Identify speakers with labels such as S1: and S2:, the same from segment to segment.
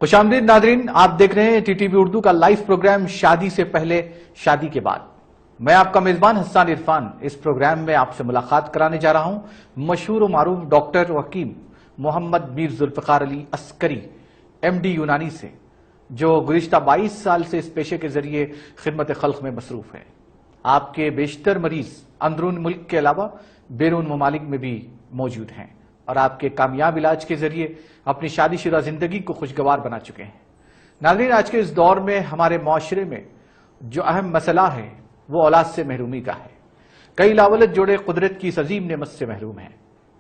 S1: खुशामदीद Nadreen, आप देख रहे हैं टीटीवी उर्दू का लाइव प्रोग्राम शादी से पहले शादी के बाद। मैं आपका मेजबान हसन इरफान इस प्रोग्राम में आपसे मुलाकात कराने जा रहा हूं मशहूर व मारूफ डॉक्टर व हकीम मोहम्मद मीर जुल्फकार अली अस्करी MD यूनानी से, जो गुज़िश्ता 22 साल से इस पेशे के जरिए खिदमत खल्क में मसरूफ है। आपके बेशतर मरीज अंदरून मुल्क के अलावा बैरून ममालिक में भी मौजूद हैं और आपके कामयाब इलाज के जरिए अपनी शादीशुदा जिंदगी को खुशगवार बना चुके हैं। नाज़रीन, आज के इस दौर में हमारे माशरे में जो अहम मसला है वो औलाद से महरूमी का है। कई लावलद जोड़े कुदरत की इस अजीम नेमत से महरूम हैं,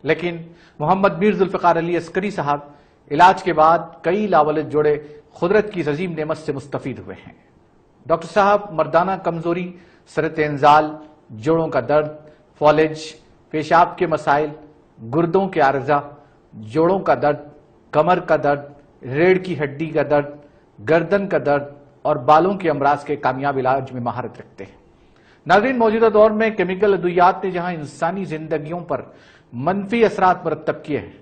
S1: लेकिन मोहम्मद मीर जुल्फकार अली अस्करी साहब इलाज के बाद कई लावलद जोड़े कुदरत की इस अजीम नेमत से मुस्तफीद हुए हैं। डॉक्टर साहब मर्दाना कमजोरी, सरत इंजाल, जोड़ों का दर्द, फॉलेज, पेशाब के मसाइल, गुर्दों के आर्जा, जोड़ों का दर्द, कमर का दर्द, रीढ़ की हड्डी का दर्द, गर्दन का दर्द और बालों के अमराज के कामयाब इलाज में महारत रखते हैं। नाज़रीन, मौजूदा दौर में केमिकल अद्वियात ने जहां इंसानी जिंदगियों पर मनफी असरात मरतब किए हैं,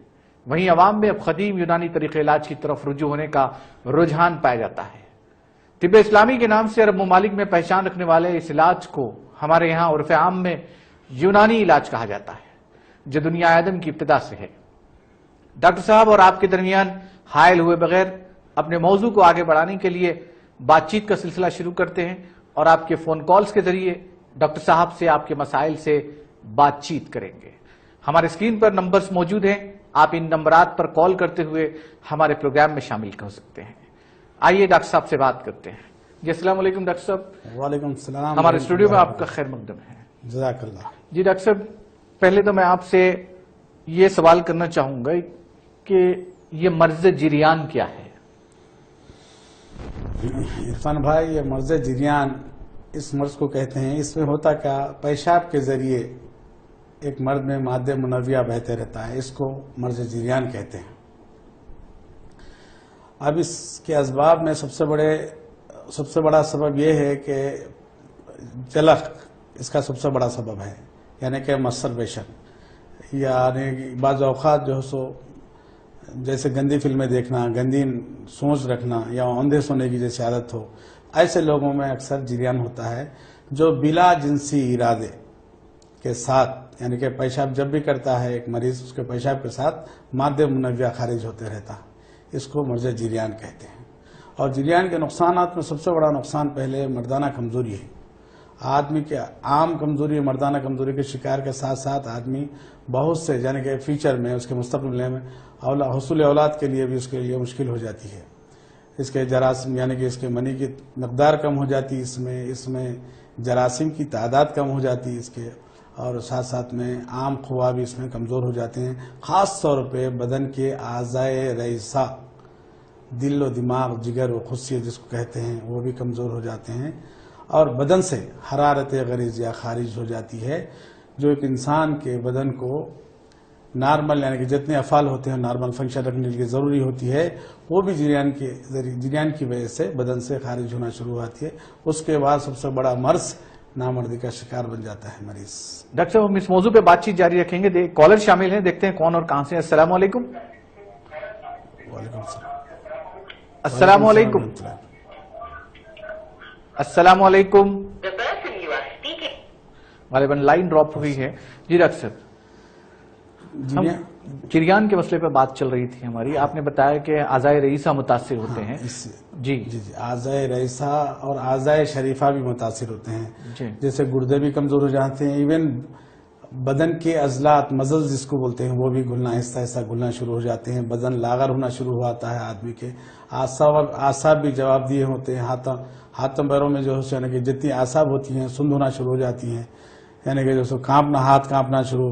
S1: वहीं अवाम में अब खदीम यूनानी तरीके इलाज की तरफ रुजू होने का रुझान पाया जाता है। तिब्बे इस्लामी के नाम से अरब ममालिक में पहचान रखने वाले इस इलाज को हमारे यहाँ उर्फ आम में यूनानी इलाज कहा जाता है, जो दुनिया आदम की इब्तिदा से है। डॉक्टर साहब और आपके दरमियान हायल हुए बगैर अपने मौजू को आगे बढ़ाने के लिए बातचीत का सिलसिला शुरू करते हैं और आपके फोन कॉल्स के जरिए डॉक्टर साहब से आपके मसाइल से बातचीत करेंगे। हमारे स्क्रीन पर नंबर्स मौजूद हैं, आप इन नंबरात पर कॉल करते हुए हमारे प्रोग्राम में शामिल हो सकते हैं। आइए डॉक्टर साहब से बात करते हैं। जी अस्सलाम वालेकुम डॉक्टर साहब।
S2: वालेकुम सलाम।
S1: हमारे स्टूडियो में आपका खैर मकदम है।
S2: जज़ाकल्लाह।
S1: जी डॉक्टर साहब, पहले तो मैं आपसे ये सवाल करना चाहूंगा कि ये मर्ज जिरियान क्या है?
S2: इरफान भाई, ये मर्ज जिरियान इस मर्ज को कहते हैं। इसमें होता क्या, पेशाब के जरिए एक मर्द में मादे मुनव्विया बहते रहता है, इसको मर्ज जिरियान कहते हैं। अब इसके असबाब में सबसे बड़ा सबब यह है कि जलक इसका सबसे बड़ा सबब है, यानी कि मस्टरबेशन, यानी बाज़ औक़ात जो सो जैसे गंदी फिल्में देखना, गंदी सोच रखना या औंधे सोने की जैसी आदत हो, ऐसे लोगों में अक्सर जिरियान होता है, जो बिला जिनसी इरादे के साथ, यानी कि पेशाब जब भी करता है एक मरीज, उसके पेशाब के साथ मादे मुनव्विया खारिज होते रहता है, इसको मर्ज जिरियान कहते हैं। और जिरियान के नुकसानात में सबसे बड़ा नुकसान पहले मर्दाना कमजोरी है। आदमी के आम कमजोरी, मर्दाना कमजोरी के शिकार के साथ साथ आदमी बहुत से, यानी कि फ्यूचर में उसके मुस्तकबिल में हुसूल औलाद के लिए भी उसके लिए मुश्किल हो जाती है। इसके जरासीम, यानी कि इसके मनी की मकदार कम हो जाती है, इसमें जरासीम की तादाद कम हो जाती है इसके, और साथ साथ में आम खुआ भी इसमें कमज़ोर हो जाते हैं। ख़ास तौर पे बदन के आज़ाए रईसा, दिल व दिमाग, जिगर व खुशियत जिसको कहते हैं, वो भी कमज़ोर हो जाते हैं और बदन से हरारत गरीज़िया खारिज हो जाती है, जो एक इंसान के बदन को नॉर्मल, यानी कि जितने अफ़ाल होते हैं नॉर्मल फंक्शन रखने के लिए ज़रूरी होती है, वो भी जिरियान की वजह से बदन से खारिज होना शुरू होती है। उसके बाद सबसे बड़ा मर्ज नामर्दी का शिकार बन जाता है मरीज।
S1: डॉक्टर साहब, हम इस मौजू पे बातचीत जारी रखेंगे। कॉलर शामिल हैं, देखते हैं कौन और कहां से। अस्सलाम वालेकुम। अस्सलाम वालेकुम। अस्सलाम वालेकुम। गालिबन लाइन ड्रॉप हुई है। जी डॉक्टर साहब, हम जिरियान के मसले पर बात चल रही थी हमारी। आपने बताया कि आज़ाए रईसा मुतासिर होते हैं। जी जी जी,
S2: आज़ाए रईसा और आज़ाए शरीफा भी मुतासिर होते हैं। जैसे गुर्दे भी कमजोर हो जाते हैं, इवन बदन के अजलात, मजल जिसको बोलते हैं, वो भी घुलना, आहिस्ता आहिस्ता घुलना शुरू हो जाते हैं। बदन लागर होना शुरू हो जाता है आदमी के। आसाब भी जवाब दिए होते हैं। हाथों पैरों में जो है, यानी कि जितनी आसाब होती हैं सुंद होना शुरू हो जाती हैं, यानी कि जो कांपना, हाथ कांपना शुरू,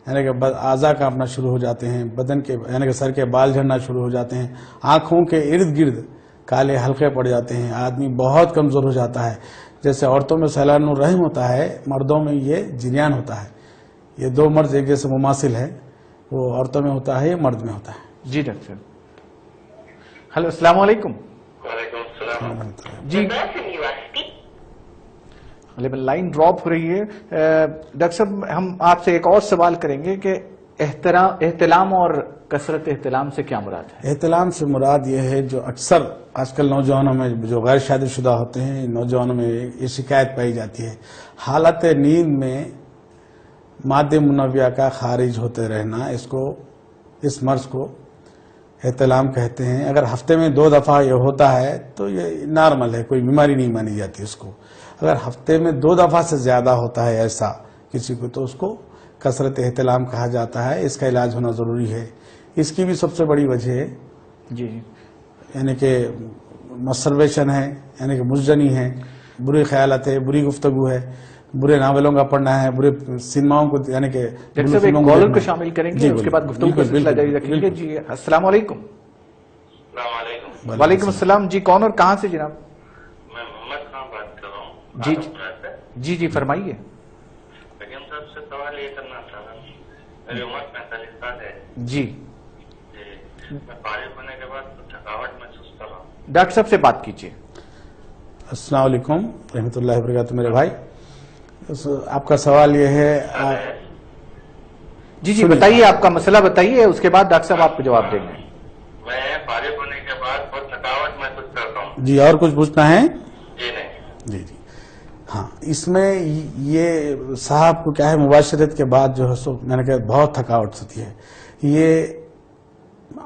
S2: यानी कि आज़ा कांपना शुरू हो जाते हैं। बदन के, यानी कि सर के बाल झड़ना शुरू हो जाते हैं। आंखों के इर्द गिर्द काले हल्के पड़ जाते हैं। आदमी बहुत कमजोर हो जाता है। जैसे औरतों में सैलानुर रहम होता है, मर्दों में ये जिरियान होता है। ये दो मर्ज एक जैसे मुमासिल है, वो औरतों में होता है, ये मर्द में होता है।
S1: जी डॉक्टर साहब। हेलो, अस्सलाम वालेकुम। जी, लाइन ड्रॉप हो रही है। डॉक्टर साहब, हम आपसे एक और सवाल करेंगे कि احتلام اور کثرت احتلام سے کیا مراد ہے؟
S2: احتلام سے مراد یہ ہے جو اکثر آج کل نوجوانوں میں جو غیر شادی شدہ ہوتے ہیں نوجوانوں میں یہ شکایت پائی جاتی ہے، حالت نیند میں مادہ منویہ کا خارج ہوتے رہنا، اس مرض کو احتلام کہتے ہیں۔ اگر ہفتے میں 2 دفعہ یہ ہوتا ہے تو یہ نارمل ہے، کوئی بیماری نہیں مانی جاتی اس کو۔ اگر ہفتے میں 2 دفعہ سے زیادہ ہوتا ہے ایسا کسی کو تو اس کو کثرت احتلام کہا جاتا ہے، اس کا علاج ہونا ضروری ہے۔ اس کی بھی سب سے بڑی وجہ ہے
S1: جی
S2: یعنی کہ مسٹربیشن ہے، یعنی کہ مزجنی ہے، برے خیالات ہے، بری گفتگو ہے، برے ناولوں کا پڑھنا ہے، برے سنیماؤں کو یعنی کہ
S1: ڈاکٹر صاحب ایک کالر کو شامل کریں گے، اس کے بعد گفتگو کا سلسلہ جاری رکھیں گے۔ جی السلام علیکم۔
S3: السلام علیکم،
S1: وعلیکم السلام، جی کون اور کہاں سے جناب؟
S3: میں محمد خان بات کر رہا ہوں
S1: جی
S3: آدھوپورہ سے۔
S1: جی فرمائیے۔
S3: حکیم صاحب سے سوال یہ کرنا تھا، میری عمر 45 سال ہے
S1: جی
S3: جی، میں فارغ ہونے کے بعد تھکاوٹ محسوس کر رہا ہوں۔
S1: ڈاکٹر صاحب سے بات کیجیے۔
S2: السلام علیکم رحمۃ اللہ وبرکاتہ۔ میرے بھائی آپ کا سوال یہ ہے،
S1: جی بتائیے، آپ کا مسئلہ بتائیے، اس کے بعد ڈاکٹر صاحب آپ کو جواب دیں گے۔
S3: میں فارغ ہونے کے بعد بہت تھکاوٹ محسوس کرتا ہوں۔
S2: جی اور کچھ پوچھنا ہے؟
S3: جی نہیں۔
S2: جی ہاں، اس میں یہ صاحب کو کیا ہے، مباشرت کے بعد جو ہے سو میں نے کہا بہت تھکاوٹ ہوتی ہے۔ یہ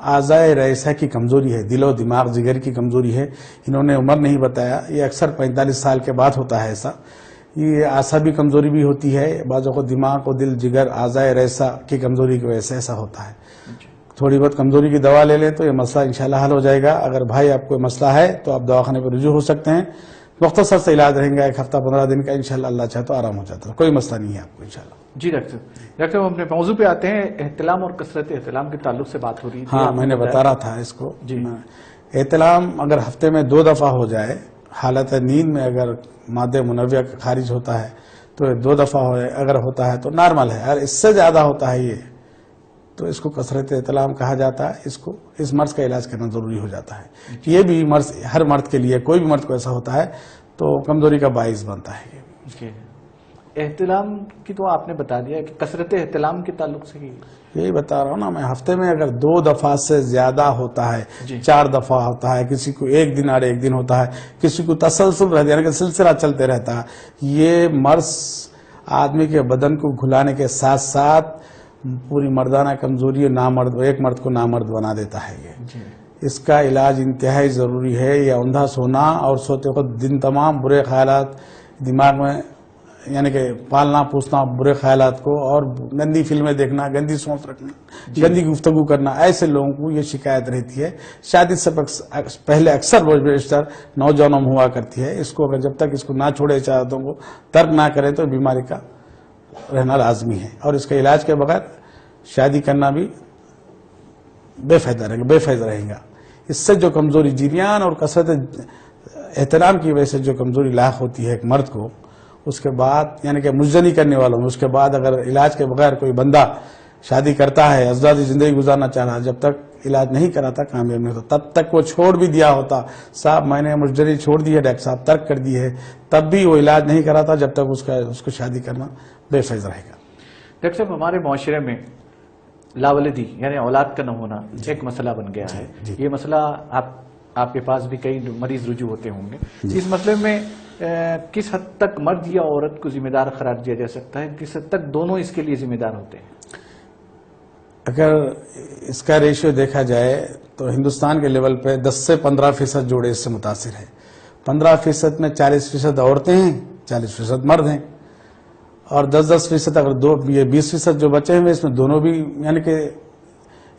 S2: اعضائے رئیسہ کی کمزوری ہے، دل و دماغ جگر کی کمزوری ہے۔ انہوں نے عمر نہیں بتایا، یہ اکثر 45 سال کے بعد ہوتا ہے ایسا۔ یہ اعصابی کمزوری بھی ہوتی ہے، بعضوں کو دماغ و دل جگر اعضائے رئیسہ کی کمزوری کی وجہ سے ایسا ہوتا ہے۔ تھوڑی بہت کمزوری کی دوا لے لیں تو یہ مسئلہ انشاءاللہ حل ہو جائے گا۔ اگر بھائی آپ کو مسئلہ ہے تو آپ دواخانے پر رجوع ہو سکتے ہیں، مختصر سے علاج رہیں گا، 1 ہفتہ 15 دن کا، انشاءاللہ اللہ چاہے تو آرام ہو جاتا ہے، کوئی مسئلہ نہیں ہے آپ کو انشاءاللہ۔
S1: جی ڈاکٹر صاحب اپنے موضوع پہ آتے ہیں۔ احتلام اور کثرت احتلام کے تعلق سے بات ہو رہی تھی۔
S2: ہاں میں نے بتا رہا تھا اس کو۔
S1: جی
S2: احتلام اگر ہفتے میں 2 دفعہ ہو جائے، حالت نیند میں اگر مادہ منویہ کا خارج ہوتا ہے تو 2 دفعہ اگر ہوتا ہے تو نارمل ہے، اگر اس سے زیادہ ہوتا ہے یہ تو اس کو کثرت احتلام کہا جاتا ہے۔ اس مرض کا علاج کرنا ضروری ہو جاتا ہے۔ یہ بھی مرض ہر مرد کے لیے، کوئی بھی مرد کو ایسا ہوتا ہے تو کمزوری کا باعث بنتا ہے یہ۔
S1: احتلام کی تو آپ نے بتا دیا کہ کثرت احتلام کے تعلق سے
S2: یہی بتا رہا ہوں نا میں، ہفتے میں اگر 2 دفعہ سے زیادہ ہوتا ہے،
S1: جی
S2: 4 دفعہ ہوتا ہے، کسی کو 1 دن اور 1 دن ہوتا ہے، کسی کو تسلسل رہتا ہے یعنی کہ سلسلہ چلتے رہتا ہے، یہ مرض آدمی کے بدن کو گھلانے کے ساتھ ساتھ پوری مردانہ کمزوری ایک مرد کو نامرد بنا دیتا ہے یہ۔ اس کا علاج انتہائی ضروری ہے۔ یہ اندھا سونا اور سوتے وقت دن تمام برے خیالات دماغ میں، یعنی کہ پالنا پوسنا برے خیالات کو، اور گندی فلمیں دیکھنا، گندی سوچ رکھنا، گندی گفتگو کرنا، ایسے لوگوں کو یہ شکایت رہتی ہے۔ شادی سے پہلے اکثر وہ بیشتر نوجوانوں میں ہوا کرتی ہے۔ اس کو اگر جب تک اس کو نہ چھوڑے، چاہتوں کو ترک نہ کرے تو بیماری کا رہنا لازمی ہے، اور اس کے علاج کے بغیر شادی کرنا بھی بے فائدہ رہے گا۔ اس سے جو کمزوری جریان اور کثرت احترام کی وجہ سے جو کمزوری لاحق ہوتی ہے ایک مرد کو، اس کے بعد یعنی کہ مجزنی کرنے والوں میں، اس کے بعد اگر علاج کے بغیر کوئی بندہ شادی کرتا ہے، ازدواجی زندگی گزارنا چاہ رہا ہے، جب تک علاج نہیں کراتا کامیاب نہیں ہوتا۔ تب تک وہ چھوڑ بھی دیا ہوتا، صاحب میں نے مجزنی چھوڑ دی ہے، ڈاکٹر صاحب ترک کر دی ہے، تب بھی وہ علاج نہیں کراتا جب تک اس کو شادی کرنا بے فائدہ رہے گا۔
S1: ڈاکٹر صاحب ہمارے معاشرے میں لاولدی یعنی اولاد کا نہ ہونا ایک مسئلہ بن گیا ہے۔ یہ مسئلہ آپ کے پاس بھی کئی مریض رجوع ہوتے ہوں گے۔ اس مسئلے میں کس حد تک مرد یا عورت کو ذمہ دار قرار دیا جا سکتا ہے، کس حد تک دونوں اس کے لیے ذمہ دار ہوتے ہیں؟ اگر
S2: اس کا ریشیو دیکھا جائے تو ہندوستان کے لیول پہ 10 سے 15% جوڑے اس سے متاثر ہیں۔ 15% میں 40% عورتیں ہیں، 40% مرد ہیں، اور 10% اگر یہ 20% جو بچے ہیں اس میں دونوں بھی یعنی کہ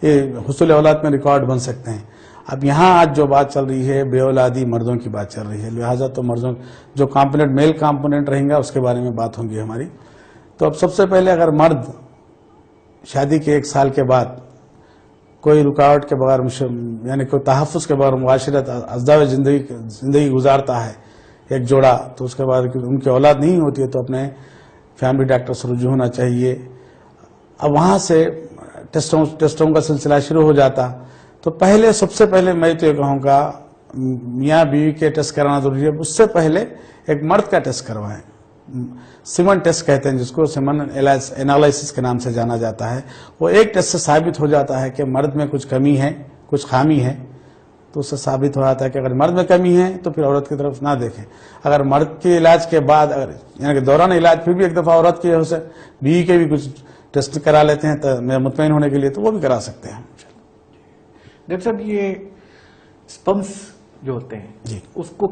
S2: یہ حصول اولاد میں ریکارڈ بن سکتے ہیں۔ اب یہاں آج جو بات چل رہی ہے بے اولادی مردوں کی بات چل رہی ہے، لہٰذا تو مردوں جو کمپوننٹ میل کمپوننٹ رہیں گا اس کے بارے میں بات ہوگی ہماری۔ تو اب سب سے پہلے اگر مرد شادی کے 1 سال کے بعد کوئی رکاوٹ کے بغیر یعنی کوئی تحفظ کے بغیر معاشرت ازدواج زندگی گزارتا ہے ایک جوڑا، تو اس کے بعد ان کی اولاد نہیں ہوتی ہے تو اپنے فیملی ڈاکٹر سے رجوع ہونا چاہیے۔ اب وہاں سے ٹیسٹوں کا سلسلہ شروع ہو جاتا، تو سب سے پہلے میں تو یہ کہوں گا میاں بیوی کے ٹیسٹ کرانا ضروری ہے، اس سے پہلے ایک مرد کا ٹیسٹ کروائیں सीमन टेस्ट कहते हैं, जिसको सीमन एनालिसिस के नाम से जाना जाता है। वो एक टेस्ट से साबित हो जाता है कि मर्द में कुछ कमी है, कुछ खामी है, तो उससे साबित हो जाता है कि अगर मर्द में कमी है तो फिर औरत की तरफ ना देखें। अगर मर्द के इलाज के बाद, अगर यानी कि दौरान इलाज फिर भी एक दफा औरत की हो से बीवी के भी कुछ टेस्ट करा लेते हैं तो मैं मुतमईन होने के लिए, तो वो भी करा सकते हैं।
S1: डॉक्टर साहब, ये स्पर्म्स जो होते हैं
S2: जी,
S1: उसको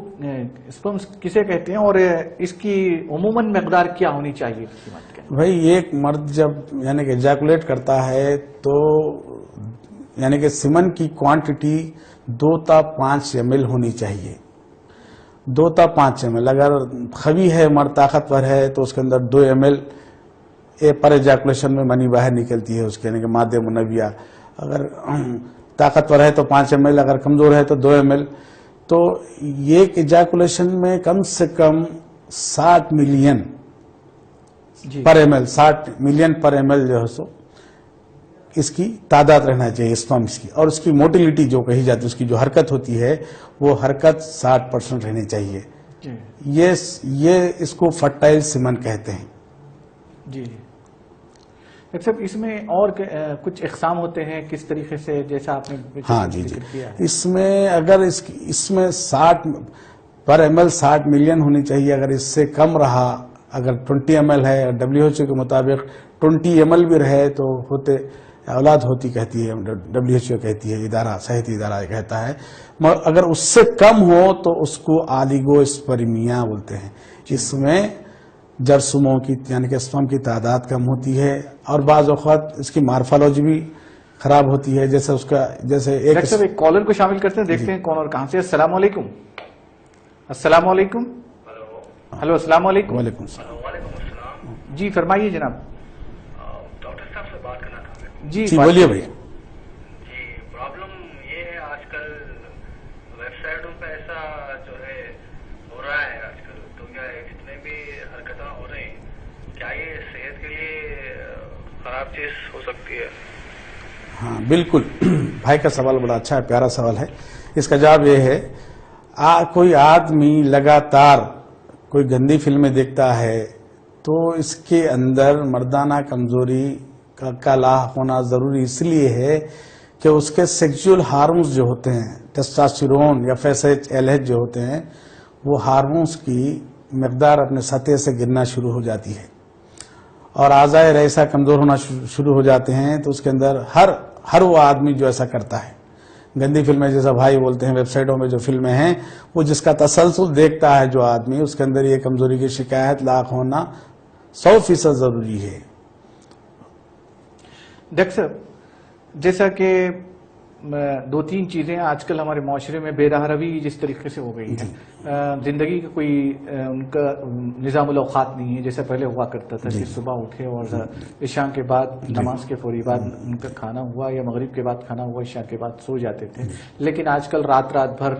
S1: स्पर्म्स किसे कहते हैं और इसकी उमूमन मकदार क्या होनी चाहिए किसी मर्द के?
S2: भाई एक मर्द जब यानी कि एजैकुलेट करता है तो यानी कि सीमन की क्वांटिटी 2 से 5 ml होनी चाहिए। 2 से 5 ml। अगर खबी है मर्द, ताकतवर है, तो उसके अंदर 2 ml पर एजैकुलेशन में मनी बाहर निकलती है उसके, यानी कि मादे मुनव्विया। अगर ताकतवर है तो 5 ml, अगर कमजोर है तो 2 ml। तो ये एजैकुलेशन में कम से कम 60 मिलियन
S1: जी
S2: पर ml, 60 मिलियन पर ml जो है सो इसकी तादाद रहना चाहिए स्पर्म्स की। और उसकी मोटिलिटी जो कही जाती है, उसकी जो हरकत होती है, वो हरकत 60% रहनी चाहिए।
S1: जी
S2: ये इसको फर्टाइल सीमन कहते हैं।
S1: जी डॉक्टर साहब, इसमें और कुछ इकसाम होते हैं किस तरीके से, जैसा आपने
S2: हाँ जी
S1: जिक्र किया है?
S2: इसमें अगर इसमें 60 पर ml 60 मिलियन होनी चाहिए। अगर इससे कम रहा, अगर 20 ml है, WHO के मुताबिक 20 ml भी रहे तो होते औलाद होती कहती है, WHO कहती है, इदारा सेहती इदारा कहता है। मगर अगर उससे कम हो तो उसको ऑलिगोस्पर्मिया बोलते हैं। इसमें जरसुमों की यानी कि स्पर्म की तादाद कम होती है और बाज़ औक़ात इसकी मार्फोलॉजी भी खराब होती है। जैसे उसका
S1: डॉक्टर साहब, एक कॉलर को शामिल करते हैं, देखते हैं कौन और कहां से। अस्सलाम वालेकुम। अस्सलाम वालेकुम। हेलो, अस्सलाम वालेकुम।
S2: वालेकुम सलाम।
S3: वालेकुम अस्सलाम।
S1: जी फरमाइए जनाब।
S3: डॉक्टर साहब से बात करना था।
S1: जी
S2: जी बोलिए भैया।
S3: जी, प्रॉब्लम ये है आजकल वेबसाइटों पे ऐसा जो है हो रहा है आजकल, तो क्या जितने भी हरकतें हो रही हैं, क्या ये सेहत के लिए खराब चीज हो सकती है?
S2: हाँ बिल्कुल, भाई का सवाल बड़ा अच्छा है, प्यारा सवाल है। इसका जवाब ये है, कोई आदमी लगातार कोई गंदी फिल्में देखता है तो इसके अंदर मर्दाना कमजोरी का लाभ होना जरूरी इसलिए है कि उसके सेक्सुअल हार्मोन्स जो होते हैं, टेस्टोस्टेरोन या FSH, LH जो होते हैं, वो हार्मोन्स की मकदार अपने सतह से गिरना शुरू हो जाती है और आज़ाए रईसा कमजोर होना शुरू हो जाते हैं। तो उसके अंदर हर वो आदमी जो ऐसा करता है, गंदी फिल्में जैसा भाई बोलते हैं, वेबसाइटों में जो फिल्में हैं, वो जिसका तसलसल देखता है जो आदमी, उसके अंदर ये कमजोरी की शिकायत लाख होना 100% जरूरी है।
S1: डॉक्टर साहब, जैसा कि 2-3 चीजें आजकल हमारे माशरे में बेरहरवी जिस तरीके से हो गई है, जिंदगी का कोई उनका निज़ामुल औक़ात नहीं है जैसे पहले हुआ करता था कि सुबह उठे और इशा के बाद नमाज के फौरी बाद उनका खाना हुआ या मगरिब के बाद खाना हुआ, इशा के बाद सो जाते थे। लेकिन आजकल रात भर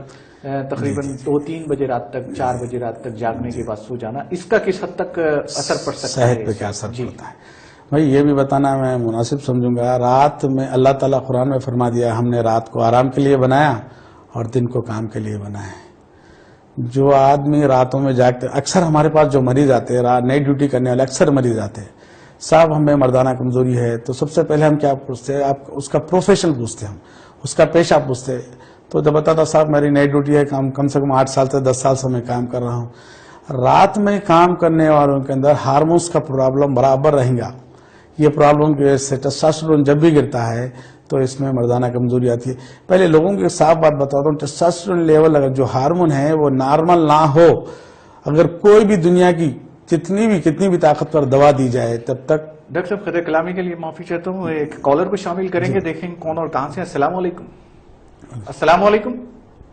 S1: तकरीबन 2-3 बजे रात तक, 4 बजे रात तक जागने के बाद सो जाना, इसका किस हद तक असर पड़ सकता है?
S2: सेहत पे क्या असर पड़ता है? भाई ये भी बताना मैं मुनासिब समझूंगा। रात में अल्लाह ताला कुरान में फरमा दिया, हमने रात को आराम के लिए बनाया और दिन को काम के लिए बनाया। जो आदमी रातों में जागते, अक्सर हमारे पास जो मरीज आते हैं, नाइट ड्यूटी करने वाले अक्सर मरीज आते हैं, साहब हमें मर्दाना कमजोरी है, तो सबसे पहले हम क्या पूछते हैं, आप उसका प्रोफेशन पूछते हैं, हम उसका पेशा पूछते हैं। तो जब बताता साहब मेरी नाइट ड्यूटी है, कम से कम 8 साल से 10 साल से मैं काम कर रहा हूँ। रात में काम करने वालों के अंदर हार्मोन्स का प्रॉब्लम बराबर रहेगा। ये प्रॉब्लम की वजह से टेस्टोस्टेरोन जब भी गिरता है तो इसमें मर्दाना कमजोरी आती है। पहले लोगों की साफ बात बताता हूँ, टेस्टोस्टेरोन लेवल अगर जो हार्मोन है वो नॉर्मल ना हो, अगर कोई भी दुनिया की कितनी भी ताकतवर दवा दी जाए तब तक।
S1: डॉक्टर साहब, खैर कलामी के लिए माफी चाहता हूँ, एक कॉलर को शामिल करेंगे, देखेंगे कौन और कहां से। अस्सलाम वालेकुम। अस्सलाम वालेकुम।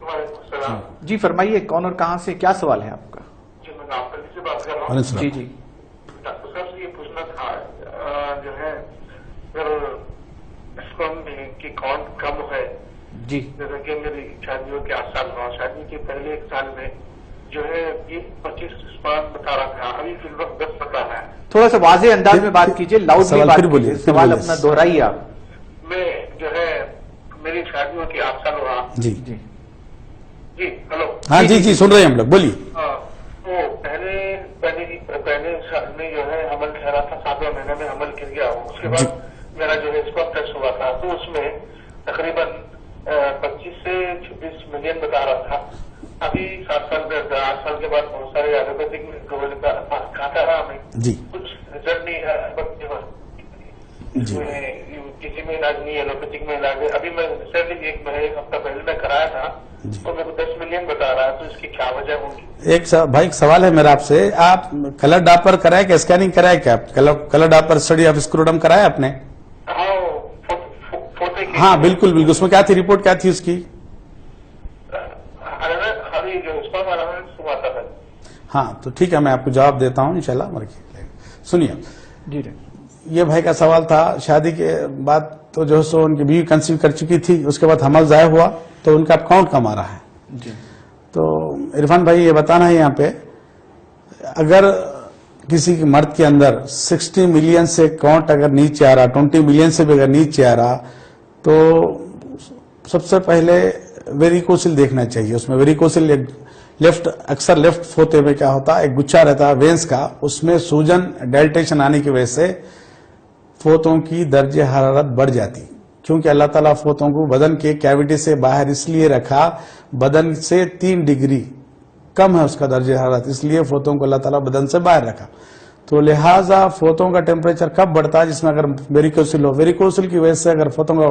S3: वालेकुम सलाम।
S1: जी फरमाइए, कौन और कहां से, क्या सवाल है आपका?
S3: जी, मैं डॉक्टर से बात कर रहा हूँ।
S1: जी जी
S3: डॉक्टर साहब से ये पूछना था, जो है अगर स्पर्म की काउंट कम है,
S1: जी,
S3: जैसे कि मेरी शादी हो के 8 साल हुआ, शादी के पहले 1 साल में जो है 20-25 स्पर्म बता रहा था, अभी फिर वक्त 10 बता रहा है।
S1: थोड़ा सा वाज़ेह अंदाज में बात कीजिए, लाउडली बात कीजिए, सवाल अपना दोहराइए आप।
S3: मैं जो है मेरी शादी हो के 8 साल हुआ।
S2: जी
S1: जी
S3: जी हेलो।
S2: हाँ जी सुन रहे हैं हम लोग, बोलिए।
S3: तो पहले हमल ठहरा था, 7वें महीने में हमल गिर गया। उसके बाद मेरा जो है स्पर्म टेस्ट हुआ था तो उसमें तकरीबन 25 से 26 मिलियन बता रहा था। अभी 8 साल के बाद बहुत सारे एलोपैथिक खाता रहा हमें,
S2: जी
S3: कुछ रिजल्ट नहीं है। किसी में इलाज नहीं, एलोपैथिक में इलाज है। अभी मैं रिसेंटली एक हफ्ता पहले मैं कराया था तो मेरे को 10 मिलियन बता रहा है, तो इसकी क्या वजह होगी?
S2: भाई एक सवाल है मेरा आपसे, आप कलर डापर कराए क्या, स्कैनिंग कराए क्या, कलर डापर स्टडी ऑफ स्क्रोटम कराया आपने?
S3: हाँ, फोटे की।
S2: हाँ बिल्कुल बिल्कुल, उसमें क्या थी, रिपोर्ट क्या थी उसकी?
S3: अभी जो स्पर्म अलाउंस हुआ था।
S2: हाँ तो ठीक है, मैं आपको जवाब देता हूँ इंशाल्लाह। सुनिए
S1: जी
S2: ये भाई का सवाल था, शादी के बाद तो जो है सो उनकी बीवी कंसीव कर चुकी थी, उसके बाद हमल ज़ाया हुआ तो उनका काउंट कम आ रहा है।
S1: जी।
S2: तो इरफान भाई ये बताना है यहाँ पे, अगर किसी के मर्द के अंदर 60 मिलियन से काउंट अगर नीचे आ रहा, 20 मिलियन से भी अगर नीचे आ रहा, तो सबसे पहले वेरिकोसिल देखना चाहिए। उसमें वेरिकोसिल लेफ्ट, अक्सर लेफ्ट फोते में क्या होता है, एक गुच्छा रहता है वेंस का, उसमें सूजन डायलेटेशन आने की वजह से फोतों की दर्जे हरारत बढ़ जाती, क्योंकि अल्लाह ताला फोतों को बदन के कैविटी से बाहर इसलिए रखा, बदन से 3 डिग्री कम है उसका दर्जे हरारत, इसलिए फोतों को अल्लाह ताला बदन से बाहर रखा। तो लिहाजा फोतों का टेम्परेचर कब बढ़ता है, जिसमें अगर वेरिकोसिल हो, वेरिकोसिल की वजह से अगर फोतों का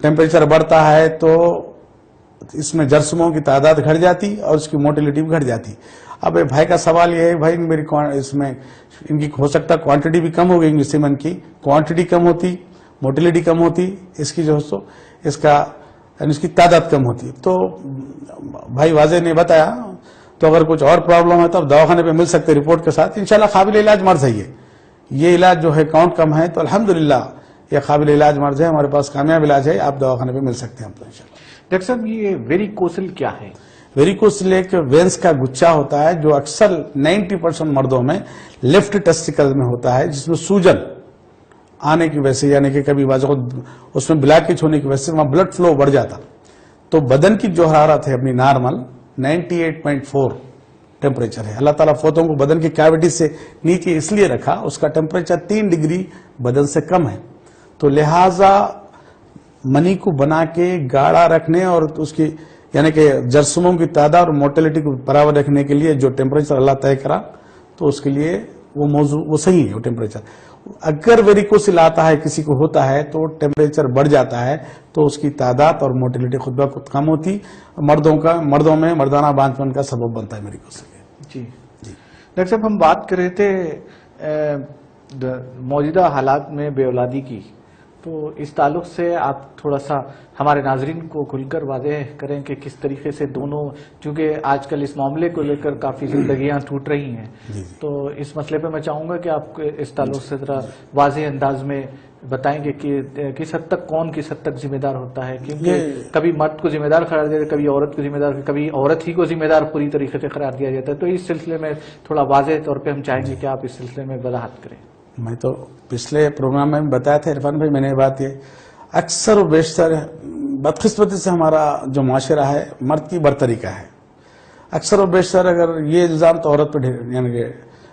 S2: टेम्परेचर बढ़ता है तो इसमें जर्समों की तादाद घट जाती और उसकी मोटिलिटी भी घट जाती। अब भाई का सवाल ये है, भाई मेरी इसमें इनकी हो सकता क्वांटिटी भी कम हो गई, इनकी सीमन की क्वांटिटी कम होती, मोटिलिटी कम होती, इसकी जो है इसका इसकी तादाद कम होती। तो भाई वाजे ने बताया, तो अगर कुछ और प्रॉब्लम है तो आप दवाखाने पे मिल सकते रिपोर्ट के साथ, इंशाल्लाह काबिल इलाज मर्ज है। ये इलाज जो है काउंट कम है तो अल्हम्दुलिल्लाह ये काबिल इलाज मर्ज है, हमारे पास कामयाब इलाज है, आप दवाखाने पे मिल सकते हैं हम तो इंशाल्लाह।
S1: डॉक्टर साहब ये वेरिकोसिल क्या है?
S2: वेरिकोसिल एक वेंस का गुच्छा होता है जो अक्सर 90% मर्दों में लेफ्ट टेस्टिकल में होता है, जिसमें सूजन आने की वजह से, यानी कि कभी उसमें ब्लॉकेज होने की वजह से वहां ब्लड फ्लो बढ़ जाता। तो बदन की जो हरारत है अपनी नॉर्मल 98.4 टेम्परेचर है। अल्लाह ताला फोतों को बदन की कैविटी से नीचे इसलिए रखा, उसका टेम्परेचर 3 डिग्री बदन से कम है। तो लिहाजा मनी को बना के गाढ़ा रखने और उसकी यानी कि जर्समों की तादाद और मोर्टेलिटी को बराबर रखने के लिए जो टेम्परेचर अल्लाह तय करा, तो उसके लिए वो सही है वो टेम्परेचर। अगर वेरिकोसिल आता है, किसी को होता है तो टेम्परेचर बढ़ जाता है तो उसकी तादाद और मोर्टेलिटी खुद ब खुद कम होती, मर्दों में मर्दाना बांझपन का सबब बनता है वेरिकोसिल।
S1: जी डॉक्टर साहब, हम बात कर रहे थे मौजूदा हालात में बेऔलादी की, तो इस ताल्लुक से आप थोड़ा सा हमारे नाजरीन को खुलकर वाज़ेह करें कि किस तरीके से दोनों, चूंकि आजकल इस मामले को लेकर काफ़ी जिंदगियां टूट रही हैं, तो इस मसले पे मैं चाहूँगा कि आप इस ताल्लुक से ज़रा वाज़ेह अंदाज में बताएंगे कि किस हद तक कौन किस हद तक जिम्मेदार होता है, क्योंकि कभी मर्द को जिम्मेदार करार दिया जाता है, कभी औरत को जिम्मेदार, कभी औरत ही को जिम्मेदार पूरी तरीके से करार दिया जाता है। तो इस सिलसिले में थोड़ा वाज़ेह तौर पर हम चाहेंगे कि आप इस सिलसिले में वजाहत करें। मैं
S2: तो पिछले प्रोग्राम में बताया था इरफान भाई, मैंने ये बात, ये अक्सर और बेशतर बदकिस्मती से हमारा जो माशरा है मर्द की बरतरी का है। अक्सर और बेशतर अगर ये इल्जाम तो औरत पे यानी कि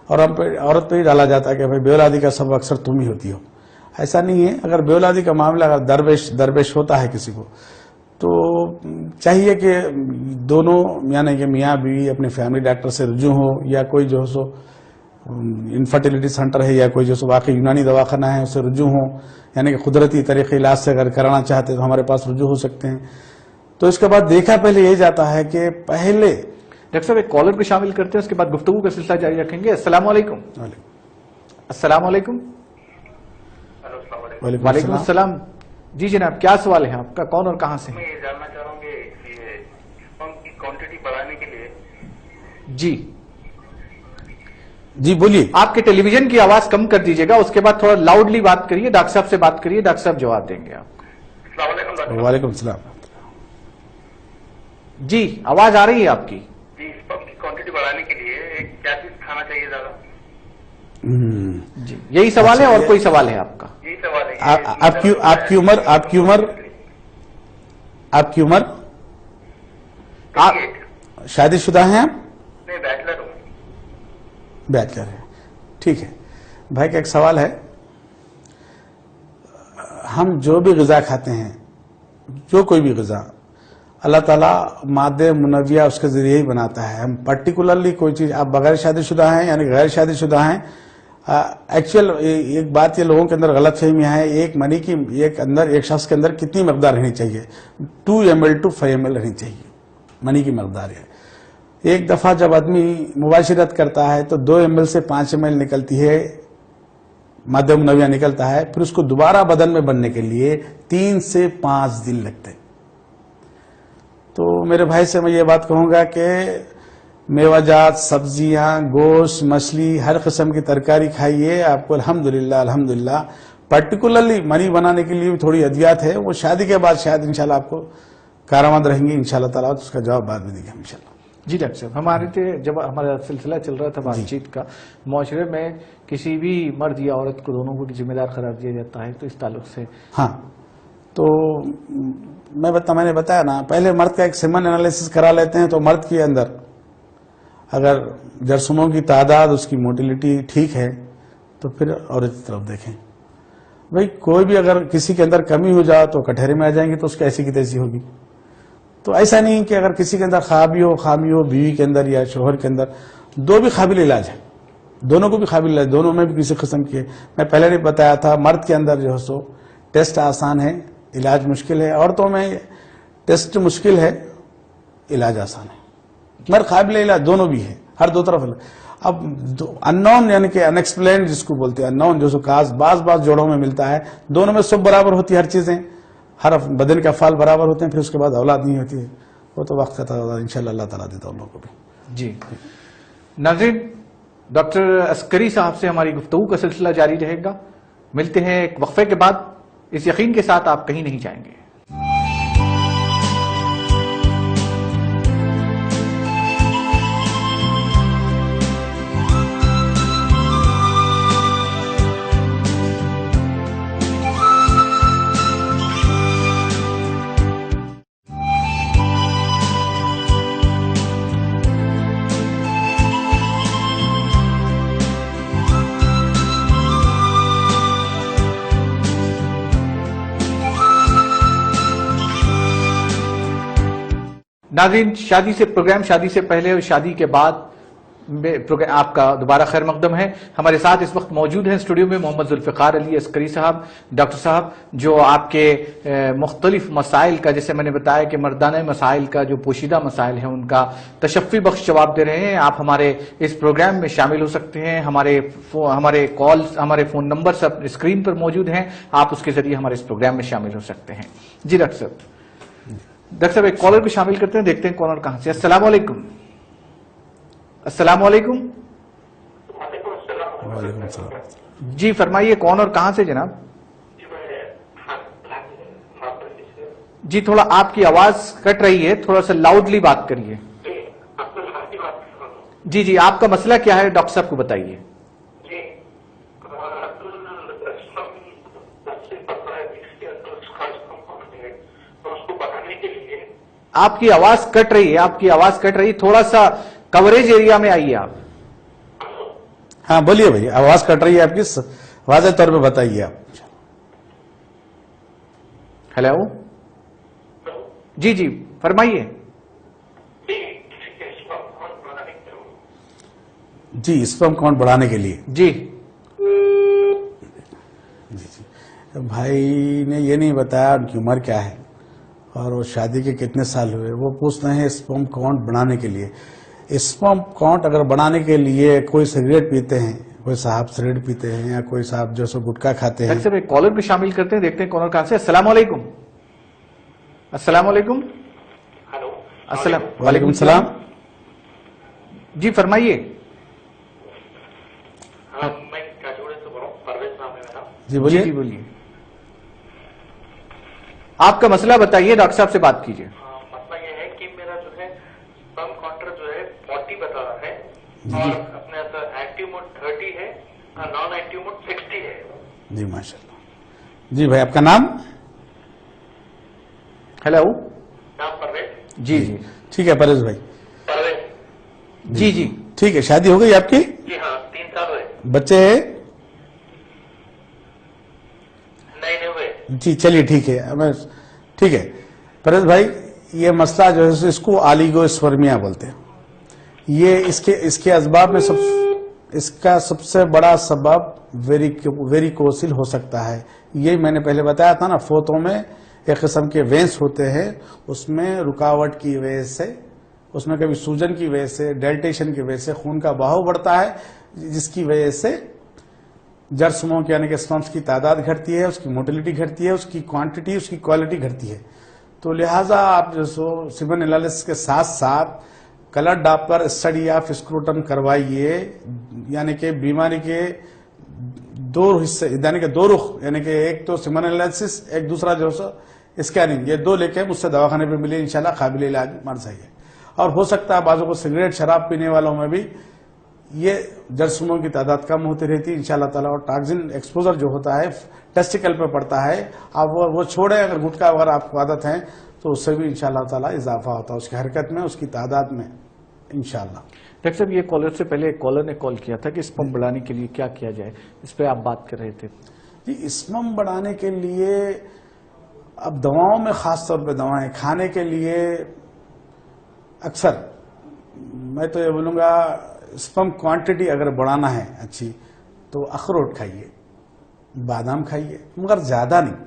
S2: औरत पे ही डाला जाता है कि भाई बेऔलादी का सबब अक्सर तुम ही होती हो। ऐसा नहीं है। अगर बेऔलादी का मामला अगर दरवेश होता है किसी को, तो चाहिए कि दोनों यानी कि मियाँ बीवी अपने फैमिली डॉक्टर से रुजू हो, या कोई जो सो इनफर्टिलिटी सेंटर है या कोई जो वाकई यूनानी दवाखाना है उससे रुजू हो, यानी कि कुदरती तरीके इलाज से अगर कराना चाहते तो हमारे पास रुजू हो सकते हैं। तो इसके बाद देखा पहले यही जाता है कि पहले
S1: डॉक्टर साहब एक कॉलर को शामिल करते हैं, उसके बाद गुफ्तगू का सिलसिला जारी रखेंगे। अस्सलाम वालेकुम। अस्सलाम वालेकुम। वालेकुम अस्सलाम। जी जनाब, क्या सवाल है आपका, कौन और कहाँ से?
S3: मैं ये जानना चाह रहा हूँ कि स्पर्म की क्वांटिटी बढ़ाने के लिए।
S2: जी बोलिए।
S1: आपके टेलीविजन की आवाज कम कर दीजिएगा, उसके बाद थोड़ा लाउडली बात करिए, डॉक्टर साहब से बात करिए, डॉक्टर साहब जवाब देंगे आपको।
S2: वालेकुम सलाम।
S1: जी आवाज आ रही है आपकी।
S3: जी, स्पर्म की क्वांटिटी बढ़ाने के लिए क्या चीज खाना चाहिए ज्यादा?
S1: जी यही सवाल है और कोई सवाल है आपका?
S3: यही सवाल है।
S2: आपकी उम्र आप शादीशुदा हैं आप?
S3: नहीं, बैचलर हूँ।
S2: बैचलर है, ठीक है। بھائی کا ایک سوال ہے، ہم جو بھی غذا کھاتے ہیں، جو کوئی بھی غذا، اللہ تعالیٰ مادے منویہ اس کے ذریعے ہی بناتا ہے. ہم پرٹیکولرلی کوئی چیز، آپ بغیر شادی شدہ ہیں یعنی غیر شادی شدہ ہیں، ایکچوئل ایک بات یہ لوگوں کے اندر غلط فہمیاں ہے، ایک منی کی ایک شخص کے اندر کتنی مقدار رہنی چاہیے؟ 2 ml to 5 ml رہنی چاہیے منی کی مقدار ہے. ایک دفعہ جب آدمی مباشرت کرتا ہے تو 2 ml سے 5 ml نکلتی ہے، مادہ منویہ نکلتا ہے، پھر اس کو دوبارہ بدن میں بننے کے لیے 3 سے 5 دن لگتے. تو میرے بھائی سے میں یہ بات کہوں گا کہ میوہ جات، سبزیاں، گوشت، مچھلی، ہر قسم کی ترکاری کھائیے، آپ کو الحمدللہ پرٹیکولرلی منی بنانے کے لیے بھی تھوڑی ادویات ہے، وہ شادی کے بعد شاید انشاءاللہ آپ کو کارآمد رہیں گی انشاءاللہ تعالیٰ، اس کا جواب بعد میں دیں گے انشاءاللہ.
S1: جی ڈاکٹر صاحب، جب ہمارا سلسلہ چل رہا تھا بات چیت کا، معاشرے میں کسی بھی مرد یا عورت کو دونوں کو ذمہ دار قرار دیا جاتا ہے، تو اس تعلق سے
S2: ہاں، تو میں نے بتایا نا، پہلے مرد کا ایک سیمن انالیسس کرا لیتے ہیں، تو مرد کے اندر اگر جرثوموں کی تعداد، اس کی موٹیلٹی ٹھیک ہے تو پھر عورت کی طرف دیکھیں. بھئی کوئی بھی اگر کسی کے اندر کمی ہو جائے تو کٹہرے میں آ جائیں گے، تو اس کی ایسی کی تیسی ہوگی. تو ایسا نہیں کہ اگر کسی کے اندر خامی ہو بیوی کے اندر یا شوہر کے اندر، دو بھی قابل علاج ہے، دونوں کو بھی قابل علاج، دونوں میں بھی کسی قسم کی ہے. میں پہلے نے بتایا تھا، مرد کے اندر جو ہے سو ٹیسٹ آسان ہے، علاج مشکل ہے. عورتوں میں ٹیسٹ مشکل ہے، علاج آسان ہے. مگر قابل علاج دونوں بھی ہے، ہر دو طرف. اب ان نون یعنی کہ ان ایکسپلینڈ جس کو بولتے ہیں، ان نون جو سو بعض جوڑوں میں ملتا ہے، دونوں میں سب برابر ہوتی ہے، ہر چیزیں، ہر بدن کے افعال برابر ہوتے ہیں، پھر اس کے بعد اولاد نہیں ہوتی ہے. وہ تو وقت کا تقاضا ہے، انشاءاللہ اللہ تعالیٰ دیتا ہے ان لوگوں کو بھی.
S1: جی ناظرین، ڈاکٹر عسکری صاحب سے ہماری گفتگو کا سلسلہ جاری رہے گا. ملتے ہیں ایک وقفے کے بعد، اس یقین کے ساتھ آپ کہیں نہیں جائیں گے. ناظرین، شادی سے پہلے اور شادی کے بعد آپ کا دوبارہ خیر مقدم ہے. ہمارے ساتھ اس وقت موجود ہیں اسٹوڈیو میں محمد ذوالفقار علی عسکری صاحب، ڈاکٹر صاحب، جو آپ کے مختلف مسائل کا، جیسے میں نے بتایا کہ مردانہ مسائل کا جو پوشیدہ مسائل ہیں ان کا تشفی بخش جواب دے رہے ہیں. آپ ہمارے اس پروگرام میں شامل ہو سکتے ہیں. ہمارے کالز، ہمارے فون نمبر سب اسکرین پر موجود ہیں، آپ اس کے ذریعے ہمارے اس پروگرام میں شامل ہو سکتے ہیں. جی ڈاکٹر صاحب، ایک کالر کو شامل کرتے ہیں، دیکھتے ہیں کالر کہاں سے. السلام علیکم. السلام علیکم.
S2: وعلیکم السلام.
S1: جی فرمائیے، کون اور کہاں سے جناب؟ جی تھوڑا آپ کی آواز کٹ رہی ہے، تھوڑا سا لاؤڈلی بات کریے. جی آپ کا مسئلہ کیا ہے ڈاکٹر صاحب کو بتائیے. آپ کی آواز کٹ رہی ہے، تھوڑا سا کوریج ایریا میں آئیے آپ.
S2: ہاں بولیے بھائی، آواز کٹ رہی ہے آپ کی، واضح طور پہ بتائیے آپ.
S1: ہیلو، جی فرمائیے.
S2: جی اسپرم کاؤنٹ بڑھانے کے لیے.
S1: جی
S2: بھائی نے یہ نہیں بتایا ان کی عمر کیا ہے اور وہ شادی کے کتنے سال ہوئے. وہ پوچھتے ہیں اسپرم کاؤنٹ بڑھانے کے لیے. اسپرم کاؤنٹ اگر بڑھانے کے لیے کوئی سگریٹ پیتے ہیں، کوئی صاحب سگریٹ پیتے ہیں، یا کوئی صاحب جو سو گٹکا کھاتے ہیں.
S1: ایک کالر بھی شامل کرتے ہیں، دیکھتے ہیں کالر کہاں سے. السلام علیکم. السلام علیکم.
S3: ہلو.
S1: السلام.
S2: وعلیکم السلام.
S1: جی فرمائیے.
S3: میں کاجوڑے سے بول رہا ہوں، پرویز نام ہے میرا.
S2: جی بولیے.
S1: جی بولیے، آپ کا مسئلہ بتائیے، ڈاکٹر صاحب سے بات کیجیے.
S3: مسئلہ یہ ہے کہ میرا جو ہے اسپرم کاؤنٹر جو ہے 40 بتا رہا ہے، اور اپنے ایکٹیو موڈ 30 ہے اور نان ایکٹیو موڈ 60 ہے.
S2: جی ماشاء اللہ. جی بھائی آپ کا نام؟
S1: ہیلو.
S3: نام پرویز.
S1: جی
S2: ٹھیک ہے پرویز بھائی.
S3: پرویز.
S1: جی
S2: ٹھیک ہے. شادی ہو گئی آپ کی؟
S3: جی ہاں، 3 سال ہوئے.
S2: بچے ہیں؟ جی چلیے ٹھیک ہے ٹھیک ہے پریز بھائی، یہ مسئلہ جو ہے اس کو آلیگوسپرمیا بولتے ہیں. یہ اس کے اسباب میں اس کا سب سے بڑا سبب ویریکوسل ہو سکتا ہے. یہ میں نے پہلے بتایا تھا نا، فوتوں میں ایک قسم کے وینس ہوتے ہیں، اس میں رکاوٹ کی وجہ سے، اس میں کبھی سوجن کی وجہ سے، ڈیلٹیشن کی وجہ سے خون کا بہاؤ بڑھتا ہے، جس کی وجہ سے جرثوموں یعنی کہ اسپمس کی تعداد گھٹتی ہے، اس کی موٹیلٹی گھٹتی ہے، اس کی کوانٹٹی، اس کی کوالٹی گھٹتی ہے. تو لہٰذا آپ جو سو سیمن انالیسس کے ساتھ ساتھ کلر ڈاپلر اسٹڈی آف اسکروٹم کروائیے، یعنی کہ بیماری کے دو حصے، یعنی کہ دو رخ، یعنی کہ ایک تو سیمن انالیسس، ایک دوسرا جو سو اسکیننگ، یہ دو لے کے مجھ سے دواخانے پہ ملے، انشاءاللہ قابل علاج مرض ہے. اور ہو سکتا ہے بعضوں کو سگریٹ شراب پینے والوں میں بھی یہ جرثوموں کی تعداد کم ہوتی رہتی ہے انشاءاللہ تعالیٰ. اور ٹاکسن ایکسپوزر جو ہوتا ہے ٹیسٹیکل پہ پڑتا ہے، آپ وہ چھوڑیں، اگر گٹکا اگر آپ کو عادت ہے تو اس سے بھی انشاءاللہ تعالیٰ اضافہ ہوتا ہے اس کی حرکت میں، اس کی تعداد میں انشاءاللہ.
S1: ڈاکٹر صاحب، یہ کالر سے پہلے ایک کالر نے کال کیا تھا کہ اسپم بڑھانے کے لیے کیا کیا جائے، اس پہ آپ بات کر رہے تھے.
S2: جی اسپم بڑھانے کے لیے اب دواؤں میں خاص طور پہ دوائیں کھانے کے لیے اکثر میں تو یہ بولوں گا اسپم کوانٹٹی اگر بڑھانا ہے اچھی تو اخروٹ کھائیے، بادام کھائیے، مگر زیادہ نہیں،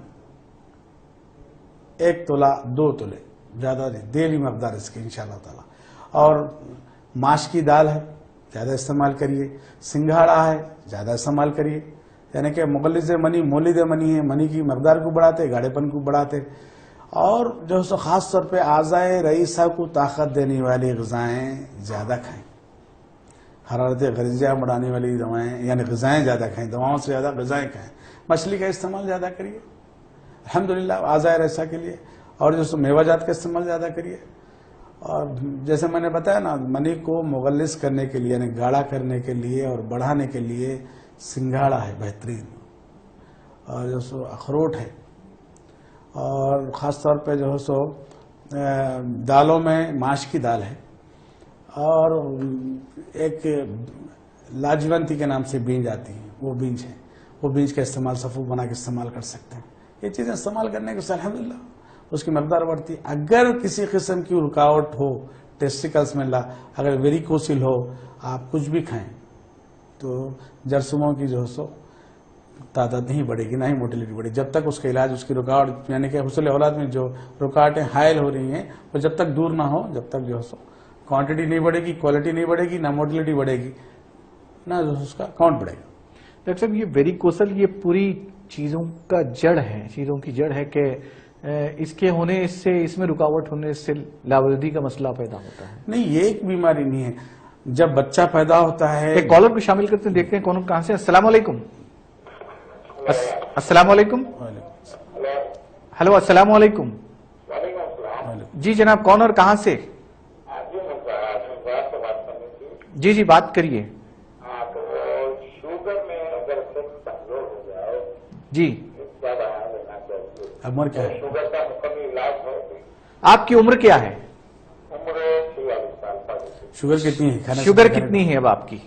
S2: 1 تولہ 2 تولے، زیادہ نہیں، دیلی مقدار اس کی انشاءاللہ تعالیٰ. اور ماش کی دال ہے زیادہ استعمال کریے، سنگھاڑا ہے زیادہ استعمال کریے، یعنی کہ مغلظ منی مولد منی ہے، منی کی مقدار کو بڑھاتے، گاڑے پن کو بڑھاتے. اور جو ہے خاص طور پہ اعضائے رئیسہ کو طاقت دینے والی غذائیں زیادہ کھائیں، حرارت غریزہ بڑھانے والی دوائیں یعنی غذائیں زیادہ کھائیں، دواؤں سے زیادہ غذائیں کھائیں. مچھلی کا استعمال زیادہ کریے الحمدللہ اعضائے رئیسہ کے لیے، اور جو میوہ جات کا استعمال زیادہ کریے. اور جیسے میں نے بتایا نا، منی کو مغلظ کرنے کے لیے یعنی گاڑھا کرنے کے لیے اور بڑھانے کے لیے سنگھاڑا ہے بہترین، اور جو سو اخروٹ ہے، اور خاص طور پہ جو ہے سو دالوں میں ماش کی دال ہے، اور ایک لاجونتی کے نام سے بینج آتی ہیں، وہ بینج ہیں، وہ بینج کا استعمال صفو بنا کے استعمال کر سکتے ہیں. یہ چیزیں استعمال کرنے کے الحمدللہ اس کی مقدار بڑھتی ہے. اگر کسی قسم کی رکاوٹ ہو ٹیسٹیکلز میں، اگر ویریکوسل ہو، آپ کچھ بھی کھائیں تو جرثوموں کی جو ہے سو تعداد نہیں بڑھے گی، نہ ہی موٹیلٹی بڑھے. جب تک اس کا علاج، اس کی رکاوٹ یعنی کہ حصول اولاد میں جو رکاوٹیں حائل ہو رہی ہیں وہ جب تک دور نہ ہو، جب تک جو ہے سو کوانٹٹی نہیں بڑھے گی، کوالٹی نہیں بڑھے گی، نہ موٹیلٹی بڑھے گی، نہ اس کا کاؤنٹ بڑھے گا.
S1: ڈاکٹر صاحب، یہ ویریکوسل یہ پوری چیزوں کا جڑ ہے، چیزوں کی جڑ ہے کہ اس کے ہونے سے، اس میں رکاوٹ ہونے سے لاولدی کا مسئلہ پیدا ہوتا ہے.
S2: نہیں، یہ ایک بیماری نہیں ہے. جب بچہ پیدا ہوتا ہے،
S1: ایک کالر کو شامل کرتے ہیں، دیکھتے ہیں کون کہاں سے. السلام علیکم. السلام علیکم. ہلو، السلام علیکم. جی جناب، کون اور کہاں سے؟ جی جی بات کریے. جی
S2: عمر کیا ہے؟
S3: شوگر کا مکمل علاج ہے.
S1: آپ کی عمر کیا ہے؟
S3: عمر 46 سال.
S2: شوگر کتنی ہے؟ کھانے سے
S1: شوگر
S2: پہلے؟
S1: کتنی ہے اب آپ کی؟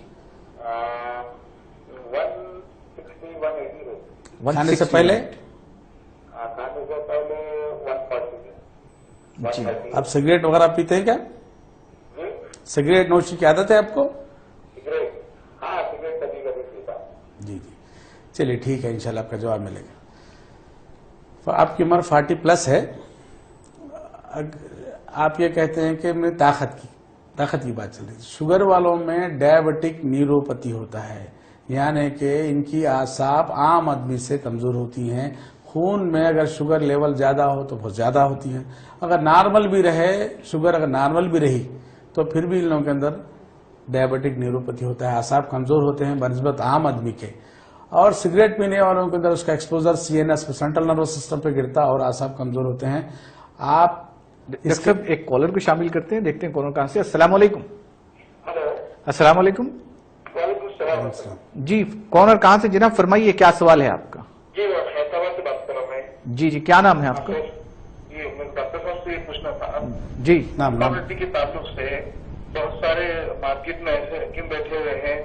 S3: 160 180 ہے.
S2: کھانے سے پہلے؟
S3: کھانے سے پہلے 140
S1: جی.
S2: آپ سگریٹ وغیرہ پیتے ہیں کیا؟
S3: جی.
S2: سگریٹ نوشی کی عادت ہے آپ کو؟
S3: سگریٹ؟ ہاں سگریٹ کبھی کبھی پیتا.
S2: جی جی چلیے ٹھیک ہے، انشاءاللہ آپ کا جواب ملے گا. آپ کی عمر 40+ ہے. آپ یہ کہتے ہیں کہ میں طاقت کی بات چل رہی ہے. شوگر والوں میں ڈائبٹک نیوروپیتھی ہوتا ہے، یعنی کہ ان کی اعصاب عام آدمی سے کمزور ہوتی ہیں. خون میں اگر شوگر لیول زیادہ ہو تو بہت زیادہ ہوتی ہے. اگر نارمل بھی رہے شوگر، اگر نارمل بھی رہی تو پھر بھی ان لوگوں کے اندر ڈائبٹک نیوروپیتھی ہوتا ہے. اعصاب کمزور ہوتے ہیں بنسبت عام آدمی کے. اور سگریٹ پینے والوں کے اندر اس کا ایکسپوزر CNS پہ، سینٹرل نروس سسٹم پہ گرتا اور اعصاب کمزور ہوتے ہیں. آپ
S1: ڈاکٹر صاحب ایک کالر کو شامل کرتے ہیں، دیکھتے ہیں کون کہاں سے. السلام علیکم.
S3: ہلو.
S1: السلام علیکم.
S3: وعلیکم السلام.
S1: جی کون اور کہاں سے جناب؟ فرمائیے کیا سوال ہے آپ کا.
S3: جی میں حیدرآباد سے بات کر رہا ہوں.
S1: جی جی کیا نام ہے آپ کا؟
S3: جی میں ڈاکٹر صاحب سے یہ پوچھنا تھا.
S1: جی
S2: نام
S3: کوالٹی کے تعلق سے بہت سارے مارکیٹ میں ایسے حکیم بیٹھے ہوئے ہیں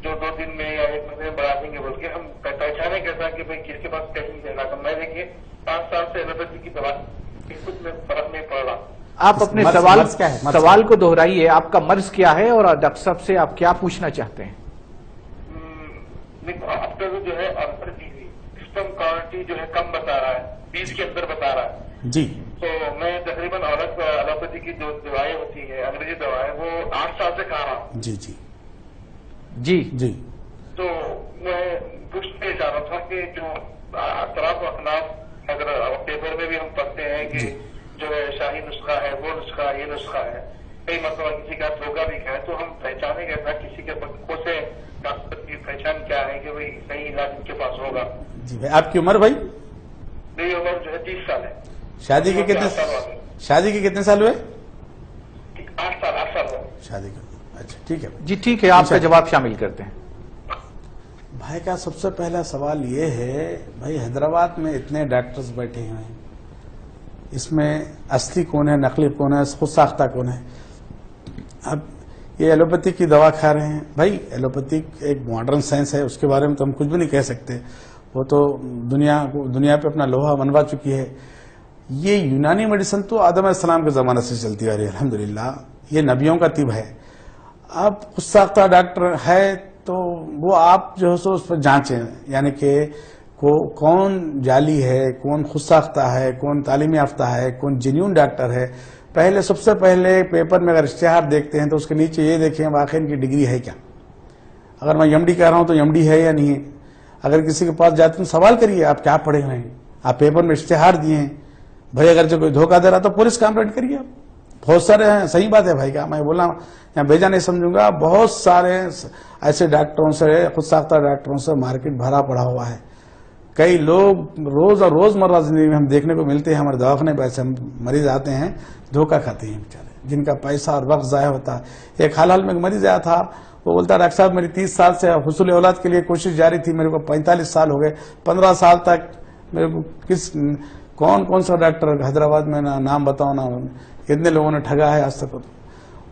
S3: जो 2 दिन में या 1 महीने में बढ़ा देंगे बोल के, हम पहचाने कैसा कि भाई किसके पास कैसी देना का। मैं देखिए 5 साल से एलोपैथी की दवा कुछ में फर्क नहीं पड़ रहा।
S1: आप अपने
S2: मर्ज क्या है? मर्ज
S1: सवाल को दोहराइए, आपका मर्ज क्या है और डॉक्टर साहब से आप क्या पूछना चाहते हैं?
S3: आपका जो है स्पर्म क्वांटिटी जो है कम बता रहा है, 20 के अंदर बता रहा है
S2: जी।
S3: तो मैं तकरीबन औरत एलोपैथी की जो दवाएं होती है, अंग्रेजी दवाएं, वो 8 साल से खा रहा हूँ।
S2: जी जी
S1: जी
S2: जी।
S3: तो मैं पूछने चाह रहा था कि जो तराफ अखनाफ अगर पेपर में भी हम पढ़ते हैं कि जो है शाही नुस्खा है, वो नुस्खा, ये नुस्खा है, कई मतलब किसी का धोखा भी खाए, तो हम पहचाने कैसा किसी के पक्कों से डॉक्टर की पहचान क्या है कि भाई सही इलाज इनके पास होगा?
S2: जी भाई, आपकी उम्र भाई?
S3: मेरी उम्र जो है 30 साल है।
S2: शादी के कितने साल हुए?
S3: 8 साल हुए
S2: शादी के। अच्छा ठीक है
S1: जी, ठीक है, आपका जवाब शामिल करते हैं।
S2: भाई का सबसे पहला सवाल ये है, भाई हैदराबाद में इतने डॉक्टर्स बैठे हुए हैं, इसमें असली कौन है, नकली कौन है, खुद साख्ता कौन है? अब ये एलोपैथी की दवा खा रहे हैं। भाई एलोपैथी एक मॉडर्न साइंस है, उसके बारे में तो हम कुछ भी नहीं कह सकते, वो तो दुनिया पे अपना लोहा मनवा चुकी है। ये यूनानी मेडिसिन तो आदम अलैहिस्सलाम के जमाने से चलती आ रही है, अल्हम्दुलिल्लाह, ये नबियों का तिब है। अब खुद साख्ता डॉक्टर है तो वो आप जो है सो उस पर जांचें, यानी कि कौन जाली है, कौन खुद साख्ता है, कौन तालीम याफ्ता है, कौन जेन्युइन डॉक्टर है। पहले सबसे पहले पेपर में अगर इश्तिहार देखते हैं तो उसके नीचे ये देखें वाकई इनकी डिग्री है क्या। अगर मैं एमडी कह रहा हूं तो एमडी है या नहीं है। अगर किसी के पास जाते हैं सवाल करिए, आप क्या पढ़े हुए हैं, आप पेपर में इश्तिहार दिए हैं। भाई अगर जो कोई धोखा दे रहा तो पुलिस कंप्लेंट करिए। बहुत सारे हैं, सही बात है भाई का मैं बोला यहाँ भेजा नहीं समझूंगा, बहुत सारे ऐसे डॉक्टरों से, खुद साख्ता डॉक्टरों से मार्केट भरा पड़ा हुआ है। कई लोग रोजमर्रा जिंदगी में हम देखने को मिलते हैं, हमारे दवाखाने पे ऐसे मरीज आते हैं, धोखा खाते हैं बेचारे, जिनका पैसा और वक्त जाया होता है। एक हाल में एक मरीज आया था, वो बोलता डॉक्टर साहब मेरी 30 साल से हुसूल औलाद के लिए कोशिश जारी थी, मेरे को 45 साल हो गए, 15 साल तक मेरे को कौन सा डॉक्टर हैदराबाद में नाम बताओ ना, कितने लोगों ने ठगा है आज तक।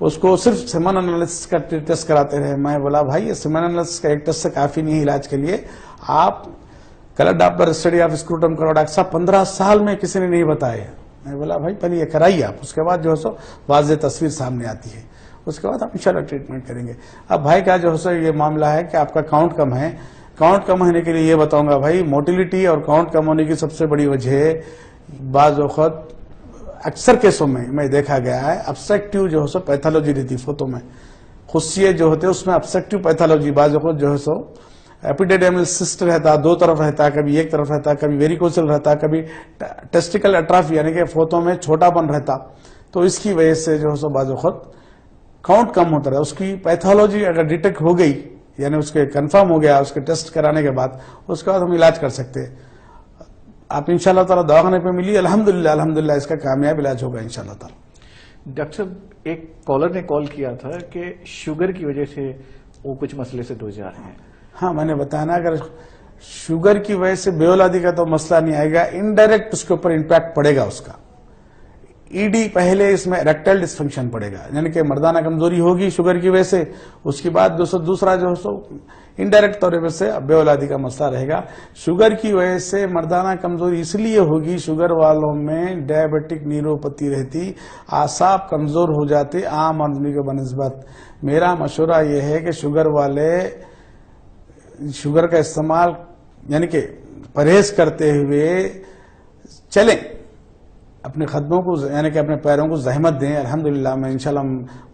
S2: उसको सिर्फ सेमन एनालिसिस का टेस्ट कराते रहे। मैं बोला भाई ये सेमन एनालिसिस का एक टेस्ट से काफी नहीं है इलाज के लिए, आप colour Doppler study of scrotum करो। डॉक्टर साहब 15 साल में किसी ने नहीं बताया। मैं बोला भाई पहले ये कराइए आप, उसके बाद जो है सो वाज़ेह तस्वीर सामने आती है, उसके बाद आप इंशाल्लाह ट्रीटमेंट करेंगे। अब भाई का जो है सो ये मामला है कि आपका काउंट कम है। काउंट कम होने के लिए ये बताऊंगा भाई, मोटिलिटी और काउंट कम होने की सबसे बड़ी वजह बाज़ वक़्त अक्सर केसों में मैं देखा गया है ऑब्स्ट्रक्टिव जो है सो पैथोलॉजी रहती फोटो में, खुशिये जो होते हैं उसमें ऑब्स्ट्रक्टिव पैथोलॉजी बाज़ वक़्त जो है सो एपिडेडर्मल सिस्ट रहता, दो तरफ रहता, कभी एक तरफ रहता, कभी वेरिकोसिल रहता, कभी टेस्टिकल अट्राफी यानी कि फोटो में छोटापन रहता। तो इसकी वजह से जो है सो बाज़ वक़्त काउंट कम होता रहा। उसकी पैथोलॉजी अगर डिटेक्ट हो गई, यानी उसके कंफर्म हो गया उसके टेस्ट कराने के बाद, उसके बाद हम इलाज कर सकते हैं। आप इंशाल्लाह ताला दवाखाने पे मिली, अल्हम्दुलिल्लाह इसका कामयाब इलाज होगा इंशाल्लाह ताला।
S1: डॉक्टर साहब एक कॉलर ने कॉल किया था कि शुगर की वजह से वो कुछ मसले से जूझ रहे हैं।
S2: हाँ मैंने बताया ना, अगर शुगर की वजह से बेऔलादी का तो मसला नहीं आएगा, इनडायरेक्ट उसके ऊपर इम्पैक्ट पड़ेगा उसका। ईडी पहले इसमें इरेक्टाइल डिस्फंक्शन पड़ेगा, यानी कि मर्दाना कमजोरी होगी शुगर की वजह से, उसके बाद दूसरा जो है इनडायरेक्ट तौर पर से बेऔलादी का मसला रहेगा। शुगर की वजह से मर्दाना कमजोरी इसलिए होगी, शुगर वालों में डायबिटिक न्यूरोपैथी रहती, आसाब कमजोर हो जाते आम आदमी के बनस्बत। मेरा मशवरा यह है कि शुगर वाले शुगर का इस्तेमाल यानी कि परहेज करते हुए चलें, अपने कदमों को यानी कि अपने पैरों को जहमत दें। अल्हम्दुलिल्लाह मैं इंशाल्लाह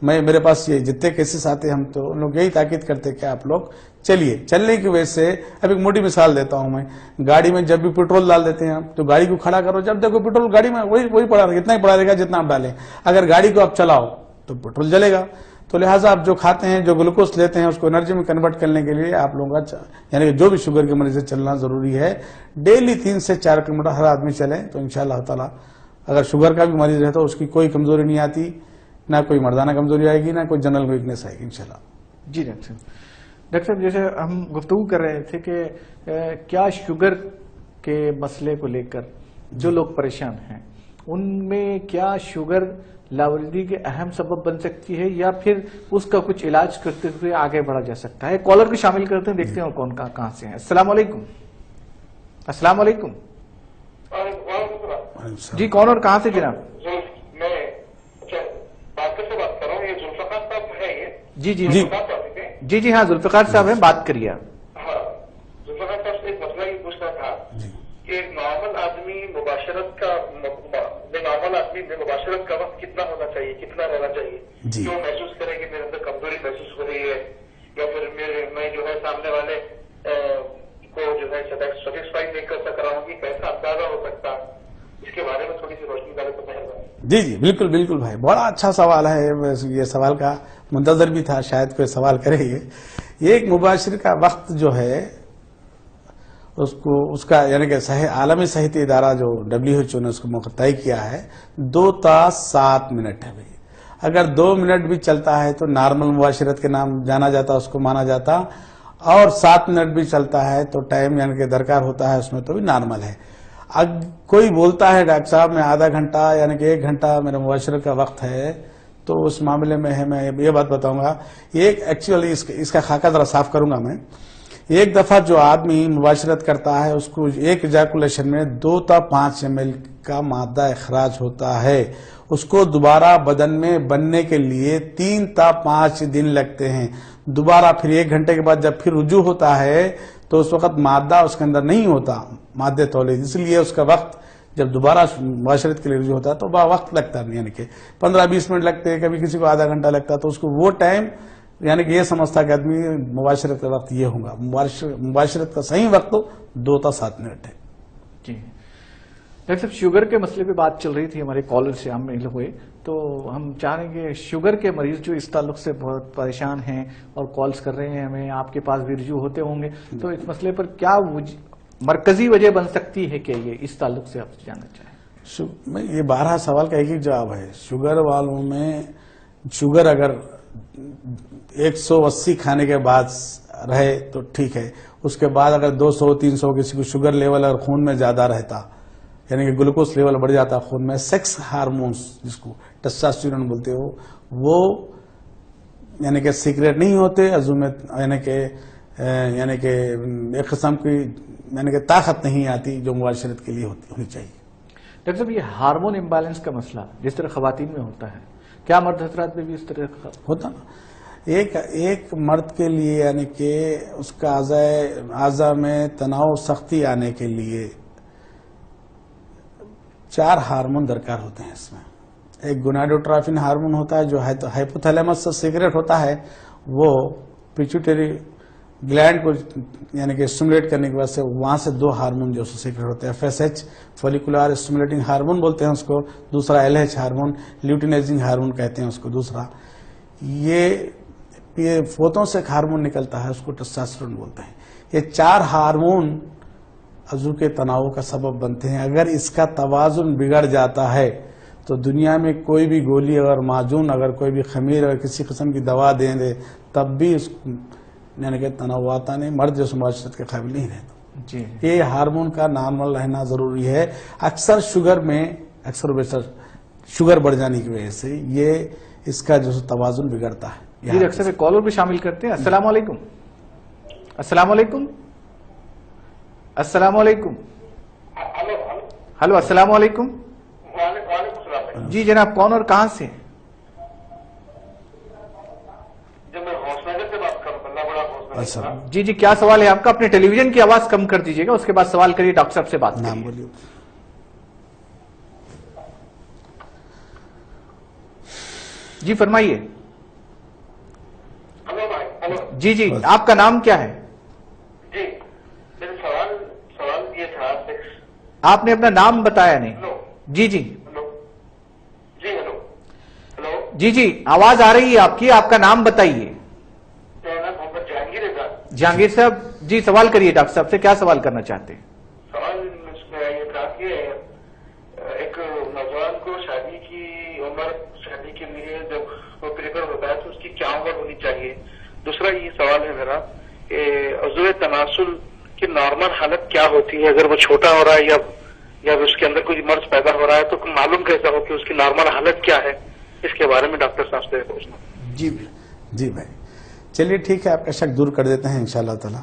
S2: मेरे पास ये जितने केसेस आते हैं हम तो उन लोग यही ताकीद करते हैं कि आप लोग चलिए। चलने की वजह से अब एक मोटी मिसाल देता हूं मैं, गाड़ी में जब भी पेट्रोल डाल देते हैं तो गाड़ी को खड़ा करो, जब देखो पेट्रोल गाड़ी में वही पड़ा रहेगा, इतना ही पड़ा रहेगा जितना आप डालें। अगर गाड़ी को आप चलाओ तो पेट्रोल जलेगा। तो लिहाजा आप जो खाते हैं, जो ग्लूकोज लेते हैं, उसको एनर्जी में कन्वर्ट करने के लिए आप लोगों का यानी कि जो भी शुगर के मरीज से चलना जरूरी है। डेली 3 से 4 किलोमीटर हर आदमी चले तो इंशाअल्लाह ताला अगर शुगर का भी मरीज है तो उसकी कोई कमजोरी नहीं आती, ना कोई मर्दाना कमजोरी आएगी, ना कोई जनरल वीकनेस आएगी इंशाल्लाह।
S1: जी डॉक्टर साहब जैसे हम गुफ्तगू कर रहे थे कि क्या शुगर के मसले को लेकर जो लोग परेशान हैं उनमें क्या शुगर लावारिदी के अहम सबब बन सकती है या फिर उसका कुछ इलाज करते हुए आगे बढ़ा जा सकता है? कॉलर को शामिल करते हैं, देखते हैं कौन कहाँ से हैं। अस्सलाम वालेकुम। अस्सलाम वालेकुम जी, कौन और कहाँ से जनाब?
S3: मैं बात कर रहा हूँ, ये जुल्फिकार साहब है ये?
S1: जी जी
S2: जी।
S1: जी जी हाँ, जुल्फिकार साहब हैं, बात करिए।
S3: हाँ, जुल्फिकार साहब से एक मसला ये पूछना था कि एक नॉर्मल आदमी मुबाशरत का वक्त कितना होना चाहिए, कितना रहना चाहिए?
S2: जी।
S3: क्यों महसूस करे कि मेरे अंदर कमजोरी महसूस हो रही है, या फिर मैं जो है सामने वाले को जो है सेटिस्फाई नहीं कर सक रहा हूँ, कि कैसा अंदाजा हो सकता? इसके बारे में थोड़ी सी रोशनी डाले तो मेहरबानी।
S2: जी जी, बिल्कुल बिल्कुल भाई, बड़ा अच्छा सवाल है। ये सवाल का मुंतजर भी था, शायद कोई सवाल करे। ये एक मुबाशिर का वक्त जो है उसको उसका यानी कि आलमी सेहती इदारा जो WHO ने उसको तय किया है 2 ता 7 मिनट है भाई। अगर 2 मिनट भी चलता है तो नॉर्मल मुबाशिरत के नाम जाना जाता, उसको माना जाता, और 7 मिनट भी चलता है तो टाइम यानी कि दरकार होता है उसमें, तो भी नॉर्मल है। अब कोई बोलता है डॉक्टर साहब मैं आधा घंटा यानी कि 1 घंटा मेरा मुबाशरत का वक्त है, तो उस मामले में है मैं ये बात बताऊंगा। एक एक्चुअली इसका खाका जरा साफ करूंगा मैं। एक दफा जो आदमी मुबाशरत करता है उसको एक इजाकुलेशन में 2 ता 5 ml का मादा इखराज होता है। उसको दोबारा बदन में बनने के लिए 3 ता 5 दिन लगते हैं। दोबारा फिर 1 घंटे के बाद जब फिर रुजू होता है तो उस वक्त मादा उसके अंदर नहीं होता, मादे तौलीद, इसलिए उसका वक्त जब दोबारा मुबाशरत के लिए रुजू होता है तो वक्त लगता नहीं, यानी कि 15-20 मिनट लगते हैं, कभी किसी को आधा घंटा लगता है। तो उसको वो टाइम यानी कि ये समझता कि आदमी मुबाशरत का वक्त ये होगा। मुबाशरत का सही वक्त 2 ता 7 मिनट है।
S1: जी डॉक्टर साहब, शुगर के मसले पे बात चल रही थी, हमारे कॉलर से हम मिल हुए, तो हम चाह रहे हैं कि शुगर के मरीज जो इस ताल्लुक से बहुत परेशान हैं और कॉल्स कर रहे हैं हमें, आपके पास भी रुजू होते होंगे, तो इस मसले पर क्या मरकजी वजह बन सकती है कि ये इस ताल्लुक से आपसे जानना चाहें?
S2: ये 12 सवाल का एक ही जवाब है। शुगर वालों में शुगर अगर 180 खाने के बाद रहे तो ठीक है, उसके बाद अगर 200-300 किसी को शुगर लेवल अगर खून में ज्यादा रहता, यानी कि ग्लूकोज लेवल बढ़ जाता खून में, सेक्स हार्मोन्स जिसको टेस्टोस्टेरोन बोलते हो, वो यानी कि सीक्रेट नहीं होते, अजूमत यानी कि एक किस्म की यानी कि ताकत नहीं आती जो मुबाशरत के लिए होनी चाहिए।
S1: डॉक्टर साहब, ये हार्मोन इम्बैलेंस का मसला जिस तरह खवातीन में होता है, क्या मर्द हजरात में भी इस तरह का
S2: होता ना? एक मर्द के लिए यानी कि उसका आज़ा में तनाव सख्ती आने के लिए 4 हार्मोन दरकार होते हैं इसमें। एक गोनाडोट्रोफिन हार्मोन होता है जो हाइपोथैलेमस से सीक्रेट होता है, वो पिट्यूटरी ग्लैंड को यानी कि स्टिमुलेट करने की वजह से वहां से 2 हार्मोन जो सीक्रेट होते हैं, FSH फॉलिकुलर स्टिमुलेटिंग हार्मोन बोलते हैं उसको, दूसरा LH हार्मोन ल्यूटिनाइजिंग हार्मोन कहते हैं उसको दूसरा। ये फोतों से एक हार्मोन निकलता है उसको टेस्टोस्टेरोन बोलते हैं। ये 4 हार्मोन अज़ू के तनाव का सबब बनते हैं। अगर इसका तवाजुन बिगड़ जाता है तो दुनिया में कोई भी गोली अगर माजून अगर कोई भी खमीर अगर किसी किस्म की दवा दे तब भी यानी कि तनाव आता नहीं, मर्द जो मुबाशरत के काबिल नहीं रहता।
S1: जी
S2: ये हार्मोन का नॉर्मल रहना जरूरी है। अक्सर शुगर में शुगर बढ़ जाने की वजह से ये इसका जो तवाजुन बिगड़ता है।
S1: जी डॉक्टर साहब, कॉलर भी शामिल करते हैं। अस्सलाम वालेकुम। अस्सलाम वालेकुम। अस्सलाम वालेकुम। हेलो, अस्सलाम वालेकुम। जी जनाब, कौन और कहाँ से?
S2: अच्छा,
S1: जी जी, क्या सवाल है आपका? अपने टेलीविजन की आवाज कम कर दीजिएगा, उसके बाद सवाल करिए, डॉक्टर साहब से बात
S2: नाम
S1: करिए।
S2: बोलिए।
S3: जी
S1: फरमाइए।
S3: हेलो भाई, हेलो
S1: जी जी, आपका नाम क्या है?
S3: जी, मेरा सवाल ये था आपसे।
S1: आपने अपना नाम बताया नहीं।
S3: हेलो
S1: जी जी
S3: हेलो जी, हेलो हेलो
S1: जी जी, आवाज आ रही है आपकी, आपका नाम बताइए।
S3: मेरा नाम मोहम्मद जहांगीर है सर।
S1: जहांगीर साहब जी, सवाल करिए, डॉक्टर साहब से क्या सवाल करना चाहते हैं?
S3: सवाल इसमें ये था कि एक नौजवान को शादी के लिए जब वो प्रिपेयर होता है तो उसकी क्या उम्र होनी चाहिए? दूसरा ये सवाल है मेरा, उज़्वे तनासुल की नॉर्मल हालत क्या होती है? अगर वो छोटा हो रहा है या
S4: یا اس کے اندر کوئی مرض پیدا ہو رہا ہے تو معلوم کیسا ہو کہ اس کی نارمل حالت کیا ہے؟ اس کے بارے میں ڈاکٹر صاحب سے پوچھنا.
S2: جی بھائی چلیے ٹھیک ہے، آپ کا شک دور کر دیتے ہیں انشاءاللہ تعالی.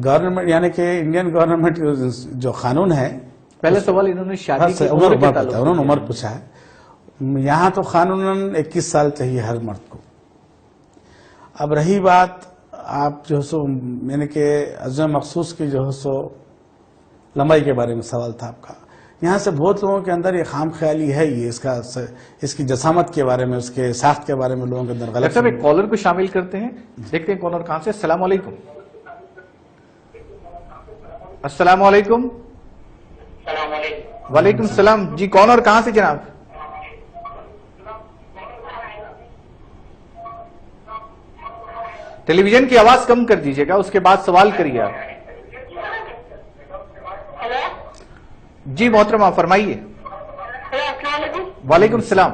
S2: گورنمنٹ یعنی کہ انڈین گورنمنٹ جو قانون ہے،
S1: پہلا سوال انہوں نے شادی کی
S2: عمر
S1: عمر کے
S2: پتا
S1: تعلق
S2: ہے، انہوں نے
S1: سے
S2: عمر
S1: کیا.
S2: پوچھا ہے. یہاں تو قانوناً 21 سال چاہیے ہر مرد کو. اب رہی بات آپ جو سو یعنی کہ عزم مخصوص کی جو سو لمبائی کے بارے میں سوال تھا آپ کا، یہاں سے بہت لوگوں کے اندر یہ خام خیالی ہے، یہ اس کی جسامت کے بارے میں، اس کے ساخت کے بارے میں لوگوں کے اندر
S1: ڈاکٹر
S2: غلط
S1: صاحب ایک کالر کو شامل کرتے ہیں، دیکھتے ہیں کالر کہاں سے. السلام علیکم. السلام علیکم.
S3: السلام علیکم.
S1: وعلیکم السلام. جی کون اور کہاں سے جناب؟ ٹیلی ویژن کی آواز کم کر دیجیے گا، اس کے بعد سوال کریے آپ. جی محترمہ فرمائیے.
S5: السلام علیکم.
S1: وعلیکم السلام.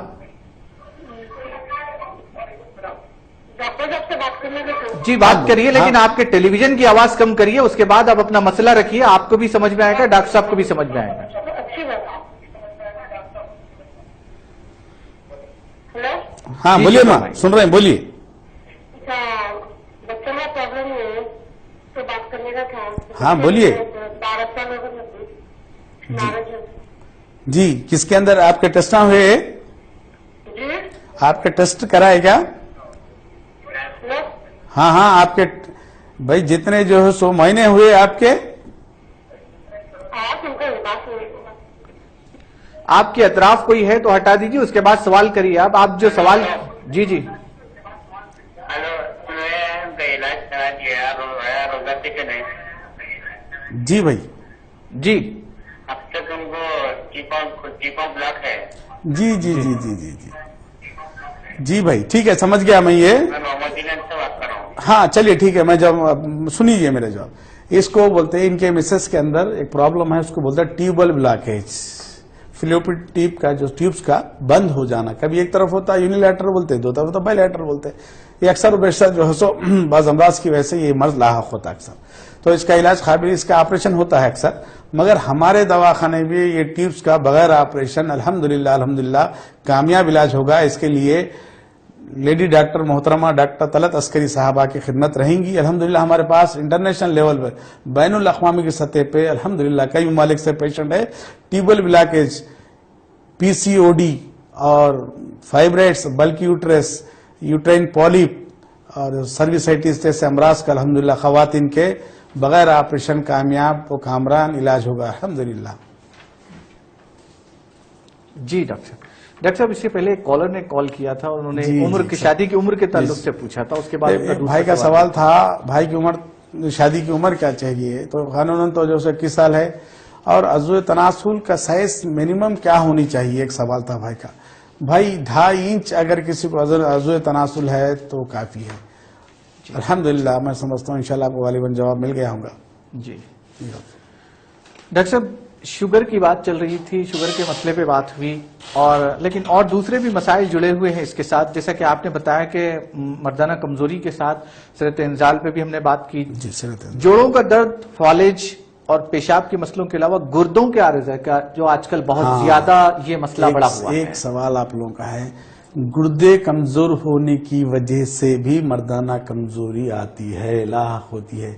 S5: ڈاکٹر صاحب سے بات کرنے کے تھے.
S1: جی بات کریے، لیکن آپ کے ٹیلی ویژن کی آواز کم کریے، اس کے بعد آپ اپنا مسئلہ رکھیے، آپ کو بھی سمجھ میں آئے گا، ڈاکٹر صاحب کو بھی سمجھ میں آئے گا.
S5: اچھی بات. ہلو.
S2: ہاں
S1: جی،
S2: بولیے
S1: جی،
S2: نا،
S1: فرمائیے.
S2: سن رہے ہیں، بولیے.
S5: اچھا بچوں میں پرابلم ہے تو بات کرنے کا تھا.
S2: ہاں، بولیے.
S5: 12 سال ہو گئے میرج.
S2: جی کس کے اندر آپ کے ٹیسٹ ہوئے؟
S5: جی
S2: آپ کے ٹیسٹ کرائے کیا؟
S5: ہلو.
S2: ہاں آپ کے بھائی جتنے جو ہے سو مہینے ہوئے آپ کے،
S5: آپ ان کو بات ہوئی.
S1: آپ کے اطراف کوئی ہے تو ہٹا دیجیے، اس کے بعد سوال کریے. آپ جو سوال. جی جی
S3: ہلو، میں ان کا علاج کرا دیا روزہ سے کہ نہیں؟
S2: جی بھائی.
S1: جی
S3: اب تک ان کو چیپا بلاک ہے.
S2: جی جی جی جی جی جی جی بھائی ٹھیک ہے، سمجھ گیا میں یہ.
S3: میں محمد دلن سے بات کر رہا ہوں.
S2: ہاں چلیے ٹھیک ہے، میں جب سنیجیے میرا جواب. اس کو بولتے ہیں، ان کے مسز کے اندر ایک پرابلم ہے، اس کو بولتے ہیں ٹیوبل بلاکیج. فلوپڈ ٹیپ کا جو ٹیوبس کا بند ہو جانا، کبھی ایک طرف ہوتا ہے یونیلیٹر بولتے ہیں، دو طرف ہوتا ہے بائی لیٹر بولتے ہیں. یہ اکثر و بیشتر جو ہے سو بعض امراض کی وجہ سے یہ مرض لاحق ہوتا ہے اکثر. تو اس کا علاج قابل، اس کا آپریشن ہوتا ہے اکثر، مگر ہمارے دواخانے میں یہ ٹیوبس کا بغیر آپریشن الحمدللہ کامیاب علاج ہوگا. اس کے لیے لیڈی ڈاکٹر محترمہ ڈاکٹر طلعت عسکری صاحبہ کی خدمت رہیں گی. الحمدللہ ہمارے پاس انٹرنیشنل لیول پر، بین الاقوامی کی سطح پہ الحمدللہ کئی ممالک سے پیشنٹ ہے. ٹیوبل بلاکیج، پی سی او ڈی اور فائبرائڈس، بلکی یوٹرس، یوٹرین پولیپ اور سروسائٹس جیسے امراض کا الحمدللہ خواتین کے بغیر آپریشن کامیاب و کامران علاج ہوگا الحمدللہ.
S1: جی ڈاکٹر صاحب اس سے پہلے ایک کالر نے کال کیا تھا، انہوں نے
S2: جی،
S1: عمر
S2: جی،
S1: کی
S2: سر.
S1: شادی کی عمر کے تعلق سے پوچھا تھا، اس کے بعد اپنا دوسرا
S2: بھائی کا سوال تھا، بھائی کی عمر، شادی کی عمر کیا چاہیے؟ تو قانوناً تو جو 21 سال ہے، اور عضو تناسل کا سائز منیمم کیا ہونی چاہیے، ایک سوال تھا بھائی کا. بھائی 2.5 انچ اگر کسی کو عضو تناسل ہے تو کافی ہے. الحمدللہ میں سمجھتا ہوں انشاءاللہ آپ کو غالباً جواب مل گیا ہوگا.
S1: جی ڈاکٹر صاحب شوگر کی بات چل رہی تھی، شوگر کے مسئلے پہ بات ہوئی، اور لیکن اور دوسرے بھی مسائل جڑے ہوئے ہیں اس کے ساتھ، جیسا کہ آپ نے بتایا کہ مردانہ کمزوری کے ساتھ صحت انزال پہ بھی ہم نے بات کی.
S2: جی سر.
S1: جوڑوں کا درد، فالج اور پیشاب کے مسئلوں کے علاوہ گردوں کے عارض ہے کیا، جو آج کل بہت زیادہ یہ مسئلہ بڑا ہوا ہے.
S2: ایک سوال آپ لوگوں کا ہے، گردے کمزور ہونے کی وجہ سے بھی مردانہ کمزوری آتی ہے، لاحق ہوتی ہے.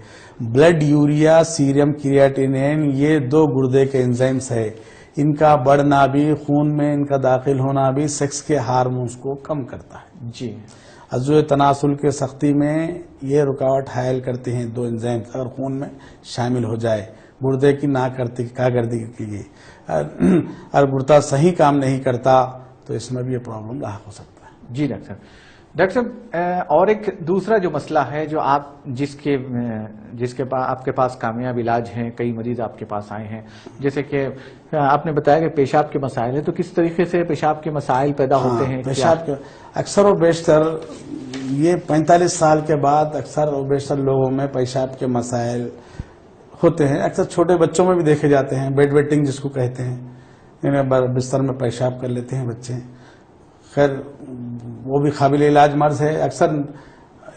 S2: بلڈ یوریا، سیرم کریاٹینین، یہ 2 گردے کے انزائمز ہے. ان کا بڑھنا بھی، خون میں ان کا داخل ہونا بھی سیکس کے ہارمونز کو کم کرتا ہے.
S1: جی
S2: عضو تناسل کے سختی میں یہ رکاوٹ حائل کرتے ہیں 2 انزائمز، اگر خون میں شامل ہو جائے گردے کی کارکردگی کے لیے، اور گردہ صحیح کام نہیں کرتا تو اس میں بھی یہ پرابلم لاحق ہو سکتا ہے.
S1: جی ڈاکٹر صاحب اور ایک دوسرا جو مسئلہ ہے جو آپ جس کے آپ کے پاس کامیاب علاج ہیں، کئی مریض آپ کے پاس آئے ہیں، جیسے کہ آپ نے بتایا کہ پیشاب کے مسائل ہیں، تو کس طریقے سے پیشاب کے مسائل پیدا ہوتے ہیں؟
S2: پیشاب کے اکثر و بیشتر یہ 45 سال کے بعد اکثر و بیشتر لوگوں میں پیشاب کے مسائل ہوتے ہیں. اکثر چھوٹے بچوں میں بھی دیکھے جاتے ہیں، بیڈ ویٹنگ جس کو کہتے ہیں، یعنی بستر میں پیشاب کر لیتے ہیں بچے. خیر وہ بھی قابل علاج مرض ہے. اکثر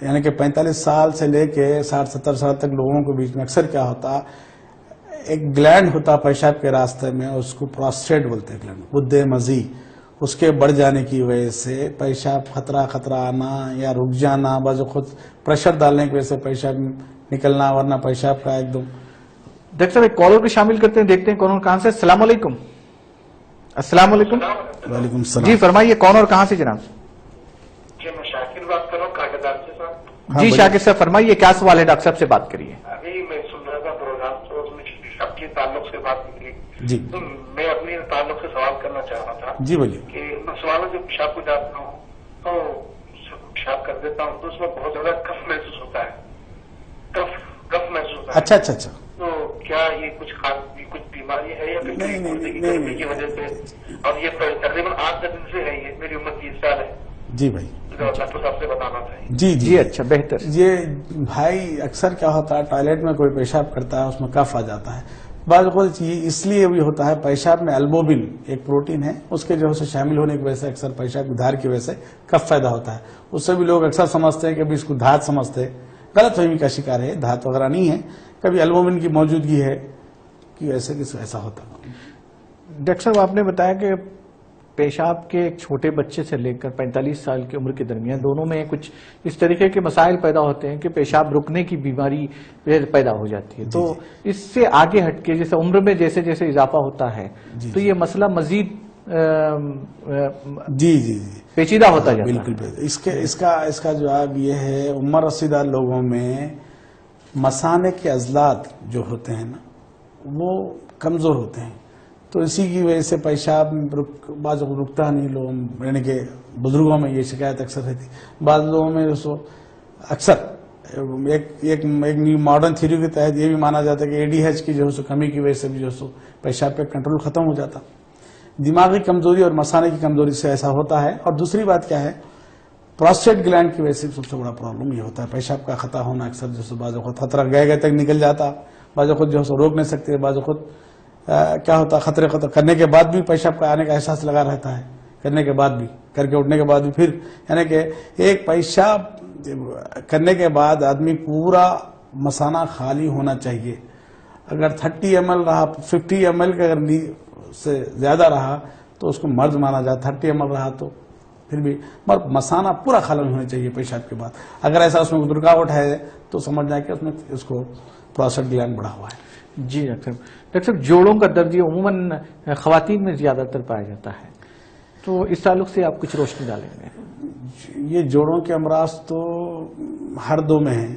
S2: یعنی کہ 45 سال سے لے کے 60-70 سال تک لوگوں کے بیچ میں اکثر کیا ہوتا، ایک گلینڈ ہوتا ہے پیشاب کے راستے میں، اس کو پروسٹیٹ بولتے ہیں گلینڈ، غدہ مزی، اس کے بڑھ جانے کی وجہ سے پیشاب خطرہ آنا یا رک جانا، بعض خود پریشر ڈالنے کی وجہ سے پیشاب نکلنا، ورنہ پیشاب کا ایک دم.
S1: ڈاکٹر صاحب ایک کالر کو شامل کرتے ہیں، دیکھتے ہیں کون اور کہاں سے. السلام علیکم. السلام علیکم.
S2: وعلیکم السلام.
S1: جی فرمائیے کون اور کہاں سے جناب؟
S4: جی میں شاکر بات کر رہا ہوں کاغذات سے صاحب.
S1: جی شاکر صاحب فرمائیے کیا سوال ہے، ڈاکٹر صاحب سے بات کریے.
S4: ابھی میں سن رہا تھا پروگرام تو اس میں پیشاب کے تعلق سے بات کی.
S2: جی
S4: تو میں اپنے تعلق سے سوال کرنا چاہ رہا تھا
S2: جی بولیے.
S4: کہ میں سوالوں سے پیشاب کو جاتا ہوں تو پیشاب کر دیتا ہوں تو اس میں بہت زیادہ کف محسوس ہوتا ہے، کف محسوس ہوتا ہے.
S2: اچھا اچھا اچھا.
S4: تو کیا یہ کچھ خاص کچھ بیماری ہے یا پھر
S2: نہیں،
S4: گردے کی
S2: نہیں،
S4: گرمی کی وجہ سے؟ اور یہ تقریباً 8 دن سے ہے، یہ میری عمر 30 سال ہے.
S2: جی بھائی.
S4: ڈاکٹر صاحب سے بتانا تھا.
S2: جی
S1: جی اچھا بہتر.
S2: یہ بھائی اکثر کیا ہوتا ہے، ٹوائلٹ میں کوئی پیشاب کرتا ہے اس میں کف آ جاتا ہے. بعض اوقات یہ اس لیے بھی ہوتا ہے، پیشاب میں البومن ایک پروٹین ہے، اس کے جو ہے شامل ہونے کی وجہ سے اکثر پیشاب کی دھار کی وجہ سے کف پیدا ہوتا ہے. اس سے بھی لوگ اکثر سمجھتے ہیں کہ ابھی اس کو دھات سمجھتے ہیں، غلط فہمی کا شکار ہے. دھات وغیرہ نہیں ہے، کبھی البومن کی موجودگی ہے کہ ایسا ہوتا ہے.
S1: ڈاکٹر صاحب آپ نے بتایا کہ پیشاب کے ایک چھوٹے بچے سے لے کر 45 سال کی عمر کے درمیان دونوں میں کچھ اس طریقے کے مسائل پیدا ہوتے ہیں کہ پیشاب رکنے کی بیماری پیدا ہو جاتی ہے. تو اس سے آگے ہٹ کے جیسے عمر میں جیسے جیسے اضافہ ہوتا ہے تو یہ مسئلہ مزید
S2: جی
S1: پیچیدہ ہوتا جاتا ہے.
S2: بالکل. اس کا جواب یہ ہے، عمر رسیدہ لوگوں میں مثانے کے عضلات جو ہوتے ہیں نا وہ کمزور ہوتے ہیں، تو اسی کی وجہ سے پیشاب بعض رکتا نہیں لوگ، یعنی کہ بزرگوں میں یہ شکایت اکثر رہتی. بعض لوگوں میں جو اکثر ایک نیو ماڈرن تھیوری کے تحت یہ بھی مانا جاتا ہے کہ ADH کی جو ہے کمی کی وجہ سے بھی جو ہے پیشاب پہ کنٹرول ختم ہو جاتا. دماغی کمزوری اور مثانے کی کمزوری سے ایسا ہوتا ہے. اور دوسری بات کیا ہے، پروسٹیٹ گلینڈ کی وجہ سے سب سے بڑا پرابلم یہ ہوتا ہے، پیشاب کا خطا ہونا. اکثر جو ہے بعض وقت خطرہ گئے تک نکل جاتا، بعض وقت جو ہے روک نہیں سکتے، بعض وقت کیا ہوتا خطرے کرنے کے بعد بھی پیشاب کا آنے کا احساس لگا رہتا ہے، کرنے کے بعد بھی، کر کے اٹھنے کے بعد بھی پھر، یعنی کہ ایک پیشاب کرنے کے بعد آدمی پورا مثانہ خالی ہونا چاہیے. اگر 30 ml رہا، 50 ml کا اگر سے زیادہ رہا تو اس کو مرض مانا جاتا. 30 ml رہا تو پھر بھی مثانہ پورا خالی ہونا چاہیے پیشاب کے بعد. اگر ایسا اس میں رکاوٹ ہے تو سمجھنا ہے کہ اس میں اس کو پروسٹیٹ گلینڈ بڑھا ہوا ہے.
S1: جی ڈاکٹر صاحب جوڑوں کا درد یہ عموماً خواتین میں زیادہ تر پایا جاتا ہے، تو اس تعلق سے آپ کچھ روشنی ڈالیں گے؟
S2: یہ جوڑوں کے امراض تو ہر دو میں ہیں،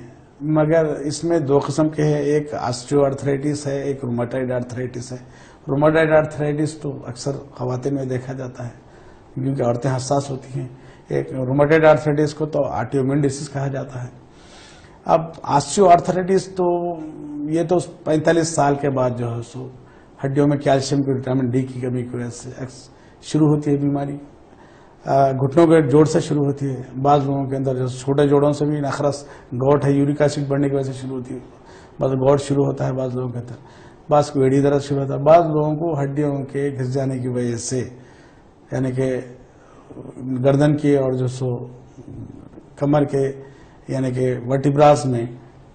S2: مگر اس میں دو قسم کے ہیں، ایک آسٹیو آرتھرائٹس ہے، ایک روماٹائڈ آرتھرائٹس ہے. روماٹائڈ آرتھرائٹس تو اکثر خواتین میں دیکھا جاتا ہے کیونکہ عورتیں حساس ہوتی ہیں. ایک روماٹائڈ آرتھرائٹس کو تو آٹومیون ڈیزیز کہا جاتا ہے. اب آسٹیو آرتھرائٹس تو یہ تو 45 سال کے بعد جو ہے سو ہڈیوں میں کیلشیم کی، وٹامن ڈی کی کمی کی وجہ سے شروع ہوتی ہے بیماری. گھٹنوں کے جوڑ سے شروع ہوتی ہے. بعض لوگوں کے اندر جو چھوٹے جوڑوں سے بھی نخرس گوٹ ہے، یورک ایسڈ بڑھنے کی وجہ سے شروع ہوتی ہے. بعض گوٹ شروع ہوتا ہے بعض لوگوں کے اندر، بعض کو ایڑی درد شروع ہوتا ہے، بعض لوگوں کو ہڈیوں کے گھس جانے کی وجہ سے، یعنی کہ گردن کی اور جو سو کمر کے یعنی کہ ورٹیبراز میں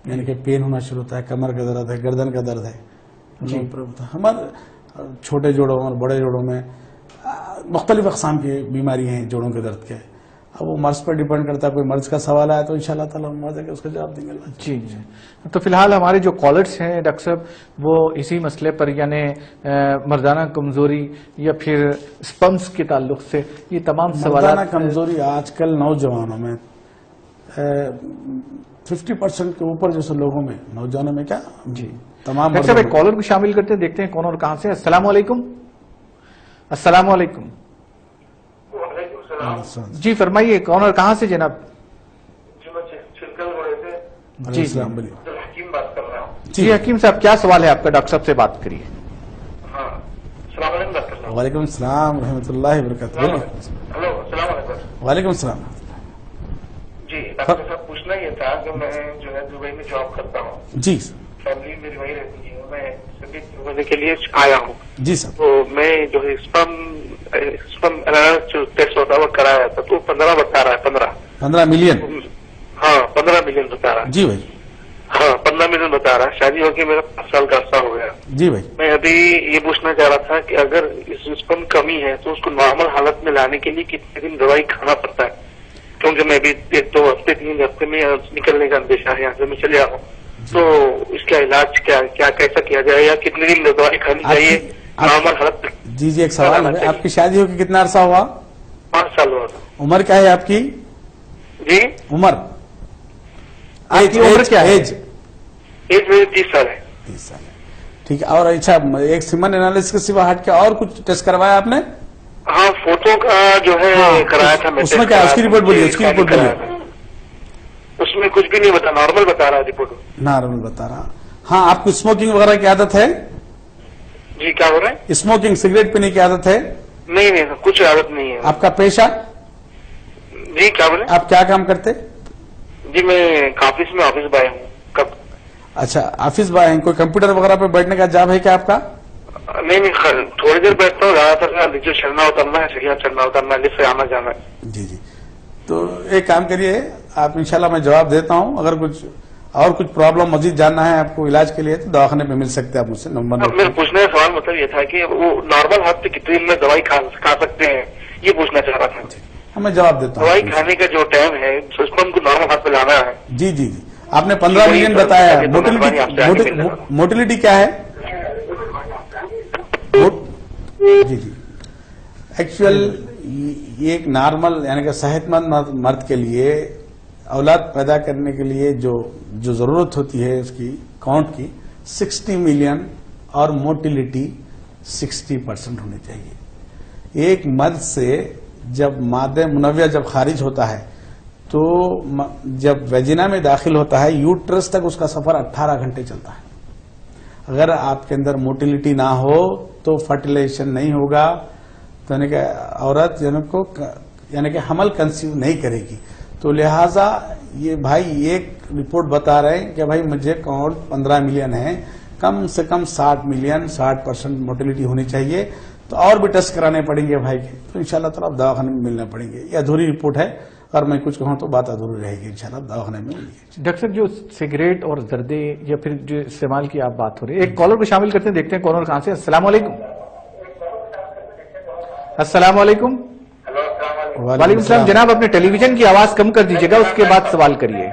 S2: یعنی کہ پین ہونا شروع ہوتا ہے. کمر کا درد ہے، گردن کا درد ہے. ہمارے چھوٹے جوڑوں اور بڑے جوڑوں میں مختلف اقسام کی بیماری ہیں جوڑوں کے درد کے. اب وہ مرض پر ڈیپینڈ کرتا ہے. کوئی مرض کا سوال آیا تو انشاءاللہ تعالیٰ ہم مرض ہے کہ اس کا جواب دیں گے.
S1: جی تو فی الحال ہمارے جو کالرز ہیں ڈاکٹر صاحب وہ اسی مسئلے پر یعنی مردانہ کمزوری یا پھر اسپمس کے تعلق سے یہ تمام سوالات.
S2: مردانہ کمزوری آج کل نوجوانوں میں 50% کے اوپر جیسے لوگوں میں، نوجوانوں میں کیا
S1: جی
S2: تمام.
S1: ڈاکٹر صاحب ایک کالر کو شامل کرتے ہیں، دیکھتے ہیں کون اور کہاں سے. السلام علیکم. السلام علیکم. جی فرمائیے کون اور کہاں سے جناب؟ جی
S4: حکیم بات کر رہا ہوں.
S1: جی حکیم صاحب کیا سوال ہے آپ کا؟ ڈاکٹر صاحب سے بات کریے.
S4: ہاں السلام علیکم ڈاکٹر صاحب.
S2: وعلیکم السلام ورحمۃ اللہ وبرکاتہ.
S4: ہلو السلام علیکم.
S2: وعلیکم السلام.
S4: جی ڈاکٹر صاحب پوچھنا یہ تھا کہ میں جو ہے دبئی میں جاب کرتا ہوں.
S2: جی
S4: فیملی میری وہی رہتی ہے. میں ہونے کے لیے آیا ہوں.
S2: جی سر.
S4: تو میں جو ہے اسپم جو ٹیسٹ ہوتا ہے وہ کرایا تھا تو 15 بتا رہا ہے. 15
S2: ملین.
S4: ہاں 15 ملین بتا رہا ہے.
S2: جی بھائی.
S4: हाँ 15 मिलियन बता रहा है, शादी होके मेरा 5 साल का अर्सा हो गया।
S2: जी भाई,
S4: मैं अभी ये पूछना चाह रहा था कि अगर इस स्पर्म कमी है तो उसको नॉर्मल हालत में लाने के लिए कितने दिन दवाई खाना पड़ता है? क्योंकि मैं भी 1-2 हफ्ते 3 हफ्ते में निकलने का अंदेशा है, यहाँ से मैं चले आ रहा हूँ, तो इसका इलाज क्या कैसा किया जाए, या कितने दिन दवाई खानी चाहिए नॉर्मल हालत में?
S2: जी जी, एक सवाल है, आपकी शादी होकर कितना अरसा हुआ?
S4: 5 साल हुआ था।
S2: उम्र क्या है आपकी?
S4: जी
S2: उम्र,
S1: आपकी उम्र क्या है?
S2: एज
S4: मेरी 30 साल है।
S2: 30 साल है, ठीक है। और अच्छा, एक सीमन एनालिसिस के सिवा हट के और कुछ टेस्ट करवाया आपने?
S4: हाँ, फोटो का जो है कराया था मैं।
S2: उसमें क्या है? उसकी रिपोर्ट बोलिए, उसकी रिपोर्ट बोलिए।
S4: उसमें कुछ भी नहीं बता, नॉर्मल बता रहा है रिपोर्ट।
S2: नॉर्मल बता रहा। हाँ, आपको स्मोकिंग वगैरह की आदत है?
S4: जी क्या हो रहा है?
S2: स्मोकिंग, सिगरेट पीने की आदत है?
S4: नहीं, कुछ आदत नहीं है।
S2: आपका पेशा?
S4: जी क्या बोले?
S2: आप क्या काम करते?
S4: जी मैं ऑफिस में ऑफिस बाय हूँ। कब?
S2: अच्छा, ऑफिस बाय हैं। कोई कंप्यूटर वगैरह पे बैठने का जॉब है क्या आपका?
S4: नहीं, थोड़ी देर बैठता हूँ, ज्यादातर नीचे चढ़ना उतरना है, सीढ़ियाँ चढ़ना उतरना है, लिफ्ट से आना जाना है।
S2: जी जी, तो एक काम करिए आप, इंशाल्लाह मैं जवाब देता हूँ। अगर कुछ प्रॉब्लम मजीद जानना है आपको इलाज के लिए तो दवाखाने में मिल सकते हैं आप मुझसे, नंबर नोट
S4: मेरा पूछने का सवाल मतलब ये था कि वो नॉर्मल हाथ से कितने दिन में दवाई खा सकते हैं, ये पूछना चाह रहा था।
S2: हाँ, मैं जवाब देता हूँ।
S4: दवाई खाने का जो टाइम है उसको हमको नॉर्मल हाथ पे लाना है।
S2: जी जी जी, आपने 15 मिलियन बताया है। मोटिलिटी क्या है? जी जी, एक्चुअल ये एक नॉर्मल यानी कि सेहतमंद मर्द के लिए औलाद पैदा करने के लिए जो जरूरत होती है उसकी काउंट की 60 मिलियन और मोटिलिटी 60% होनी चाहिए। एक मर्द से जब मादे मुनव्या जब खारिज होता है तो जब वेजिना में दाखिल होता है यूट्रस तक उसका सफर 18 घंटे चलता है। अगर आपके अंदर मोटिलिटी ना हो तो फर्टिलाइजेशन नहीं होगा, तो यानी कि औरत यानी कि हमल कंसीव नहीं करेगी। तो लिहाजा ये भाई एक रिपोर्ट बता रहे हैं कि भाई मुझे काउंट 15 मिलियन है, कम से कम 60 मिलियन 60% मोटिलिटी होनी चाहिए। तो और भी टेस्ट कराने पड़ेंगे भाई के, तो इंशाल्लाह ताला आप दवाखाने में मिलना पड़ेंगे। ये अधूरी रिपोर्ट है, अगर मैं कुछ कहूँ तो बात अधूरी रहेगी। इंशाल्लाह दवाखाने में मिलेगी।
S1: डॉक्टर साहब, जो सिगरेट और जर्दे या फिर जो इस्तेमाल की आप बात हो रही है, एक कॉलर को शामिल करते हैं, देखते हैं कॉलर कहां से। अस्सलाम वालेकुम। अस्सलाम वालेकुम। वालेकुम सलाम। जनाब, अपने टेलीविजन की आवाज कम कर दीजिएगा, उसके बाद सवाल करिए।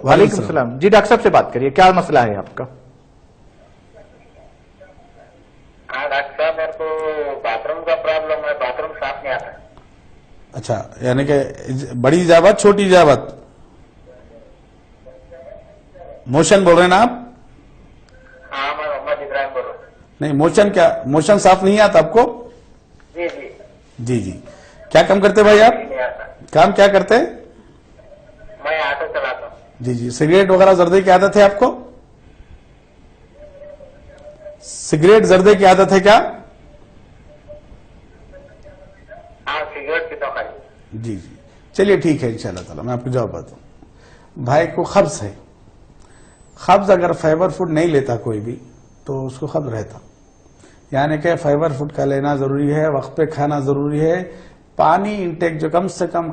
S1: वालेकुम सलाम। जी डॉक्टर साहब से बात करिए, क्या मसला है आपका?
S3: हाँ डॉक्टर साहब, मेरे को बाथरूम का प्रॉब्लम है, बाथरूम साफ नहीं आता।
S2: अच्छा, यानी कि बड़ी इजाजत छोटी इजाजत, मोशन बोल रहे हैं ना आप?
S3: हाँ, मैं मोहम्मद इब्राहिम बोल रहा हूँ।
S2: नहीं, मोशन क्या, मोशन साफ नहीं आता आपको?
S3: जी जी
S2: जी जी, क्या काम करते भाई आप?
S3: नहीं आता।
S2: काम क्या करते?
S3: मैं ऑटो चलाता हूँ।
S2: जी जी, सिगरेट वगैरह जर्दे की आदत है आपको? सिगरेट जर्दे की आदत है क्या?
S3: हाँ, सिगरेट पीता हूँ खाली।
S2: जी जी, चलिए ठीक है, इंशाल्लाह ताला मैं आपको जवाब बताता हूँ। भाई को कब्ज है, कब्ज अगर फाइबर फूड नहीं लेता कोई भी तो उसको कब्ज रहता, यानी कि फाइबर फूड का लेना जरूरी है, वक्त पे खाना जरूरी है, पानी इंटेक जो कम से कम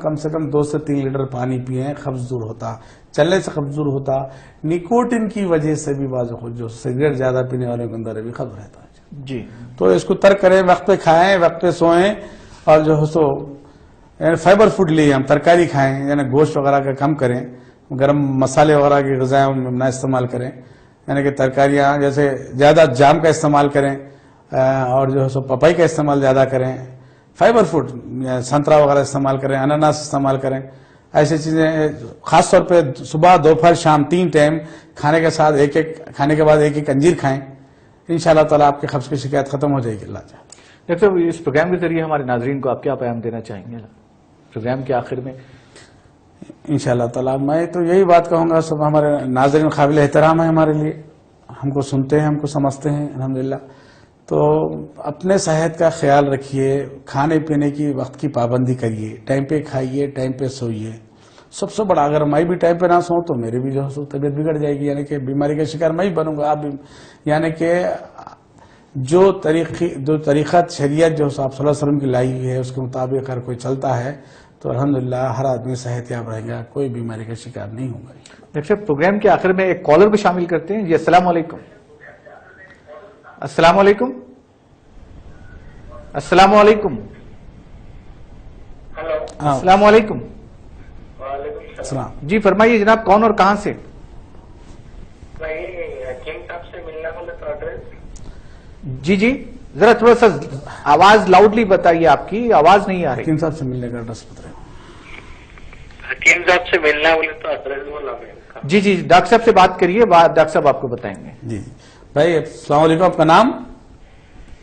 S2: 2 से 3 लीटर पानी पिए, कब्ज दूर होता, चलने से कब्ज दूर होता। निकोटिन की वजह से भी जो सिगरेट ज्यादा पीने वाले के अंदर भी कब्ज रहता है।
S1: जी,
S2: तो इसको तर्क करें, वक्त पे खाएं, वक्त पे सोएं, और जो है सो फाइबर फूड लिए हम तरकारी खाएं, यानी गोश्त वगैरह का कम करें, गरम मसाले वगैरह की ग़िज़ाएं ना इस्तेमाल करें, यानी कि तरकारियां जैसे ज्यादा जाम का इस्तेमाल करें, और जो है सो पपाई का इस्तेमाल ज्यादा करें, फाइबर फूड संतरा वगैरह इस्तेमाल करें, अनानास इस्तेमाल करें, ऐसी चीजें खासतौर पे सुबह दोपहर शाम 3 टाइम खाने के साथ खाने के बाद एक अंजीर खाएं। इंशाल्लाह ताला आपके कब्ज की शिकायत खत्म हो जाएगी। अल्लाह चाहे।
S1: डॉक्टर साहब, इस प्रोग्राम के जरिए हमारे नाजरीन को आप क्या पैगाम देना चाहेंगे प्रोग्राम के आखिर में?
S2: इंशाल्लाह ताला मैं तो यही बात कहूंगा, सब हमारे नाज़रीन काबिल एहतराम है हमारे लिए, हमको सुनते हैं, हमको समझते हैं अल्हम्दुलिल्लाह। तो अपने सेहत का ख्याल रखिए, खाने पीने की वक्त की पाबंदी करिए, टाइम पे खाइए, टाइम पे सोइए। सबसे बड़ा, अगर मैं भी टाइम पे ना सोऊं तो मेरी भी जो है तबीयत बिगड़ जाएगी, यानी कि बीमारी का शिकार मैं ही बनूंगा, आप भी। यानी कि जो तरीक़त शरीयत जो आप सल्लल्लाहु अलैहि वसल्लम की लाई हुई है उसके मुताबिक अगर कोई चलता है तो अल्हम्दुलिल्लाह हर आदमी सेहतयाब रहेगा, कोई बीमारी का शिकार नहीं होगा।
S1: डॉक्टर साहब, प्रोग्राम के आखिर में एक कॉलर को शामिल करते हैं जी। अस्सलाम वालेकुम। अस्सलाम वालेकुम। अस्सलाम वालेकुम।
S3: हेलो,
S2: हाँ,
S1: अस्सलाम वालेकुम।
S3: वालेकुम
S2: सलाम।
S1: जी फरमाइए जनाब, कौन और कहां से?
S3: भाई हकीम साहब से मिलना बोले तो एड्रेस?
S1: जी जी, जरा थोड़ा सा आवाज लाउडली बताइए, आपकी आवाज नहीं आ रही।
S2: हकीम साहब से मिलने का एड्रेस बता रहे हो।
S3: हकीम साहब से मिलना बोले तो एड्रेस बोला मैं उनका।
S1: जी जी, डॉक्टर साहब से बात करिए, डॉक्टर साहब आपको बताएंगे।
S2: जी भाई, अस्सलाम वालेकुम। आपका नाम?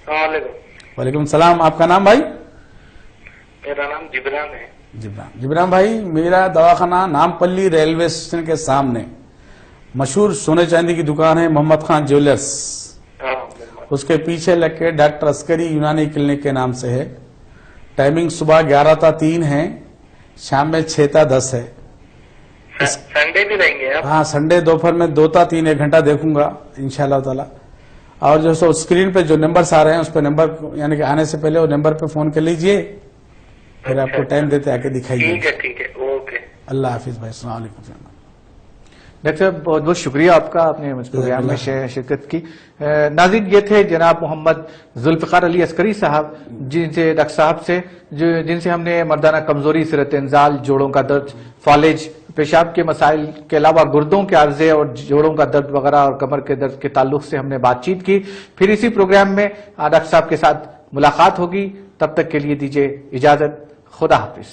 S3: वालेकुम।
S2: वालेकुम सलाम। आपका नाम भाई?
S3: मेरा नाम जिब्रान है।
S2: जिब्रान भाई, मेरा दवाखाना नामपल्ली रेलवे स्टेशन के सामने मशहूर सोने चांदी की दुकान है मोहम्मद खान ज्वेलर्स,
S3: हाँ,
S2: उसके पीछे लग के डॉक्टर अस्करी यूनानी क्लिनिक के नाम से है। टाइमिंग सुबह 11 ता 3 है, शाम में 6 ता 10 है।
S3: संडे भी रहेंगे आप?
S2: हाँ, संडे दोपहर में 2 ता 3 1 घंटा देखूंगा इंशाल्लाह ताला। और जो सो स्क्रीन पे जो नंबर्स आ रहे हैं उस पर नंबर, यानी कि आने से पहले वो नंबर पे फोन कर लीजिए, फिर आपको टाइम देते आके दिखाइए।
S3: ठीक है, ओके।
S2: अल्लाह हाफिज भाई, अस्सलाम वालेकुम।
S1: डॉक्टर साहब, बहुत बहुत शुक्रिया आपका, आपने इस प्रोग्राम में शिरकत की। नाज़रीन, ये थे जनाब मोहम्मद जुल्फ़िकार अली अस्करी साहब, जिनसे डॉक्टर साहब से जिनसे हमने मर्दाना कमजोरी, सिरत इंजाल, जोड़ों का दर्द, फालिज, पेशाब के मसाइल के अलावा गुर्दों के आर्जे और जोड़ों का दर्द वगैरह और कमर के दर्द के ताल्लुक से हमने बातचीत की। फिर इसी प्रोग्राम में डॉक्टर साहब के साथ मुलाकात होगी। तब तक के लिए दीजिए इजाजत। खुदा हाफिज।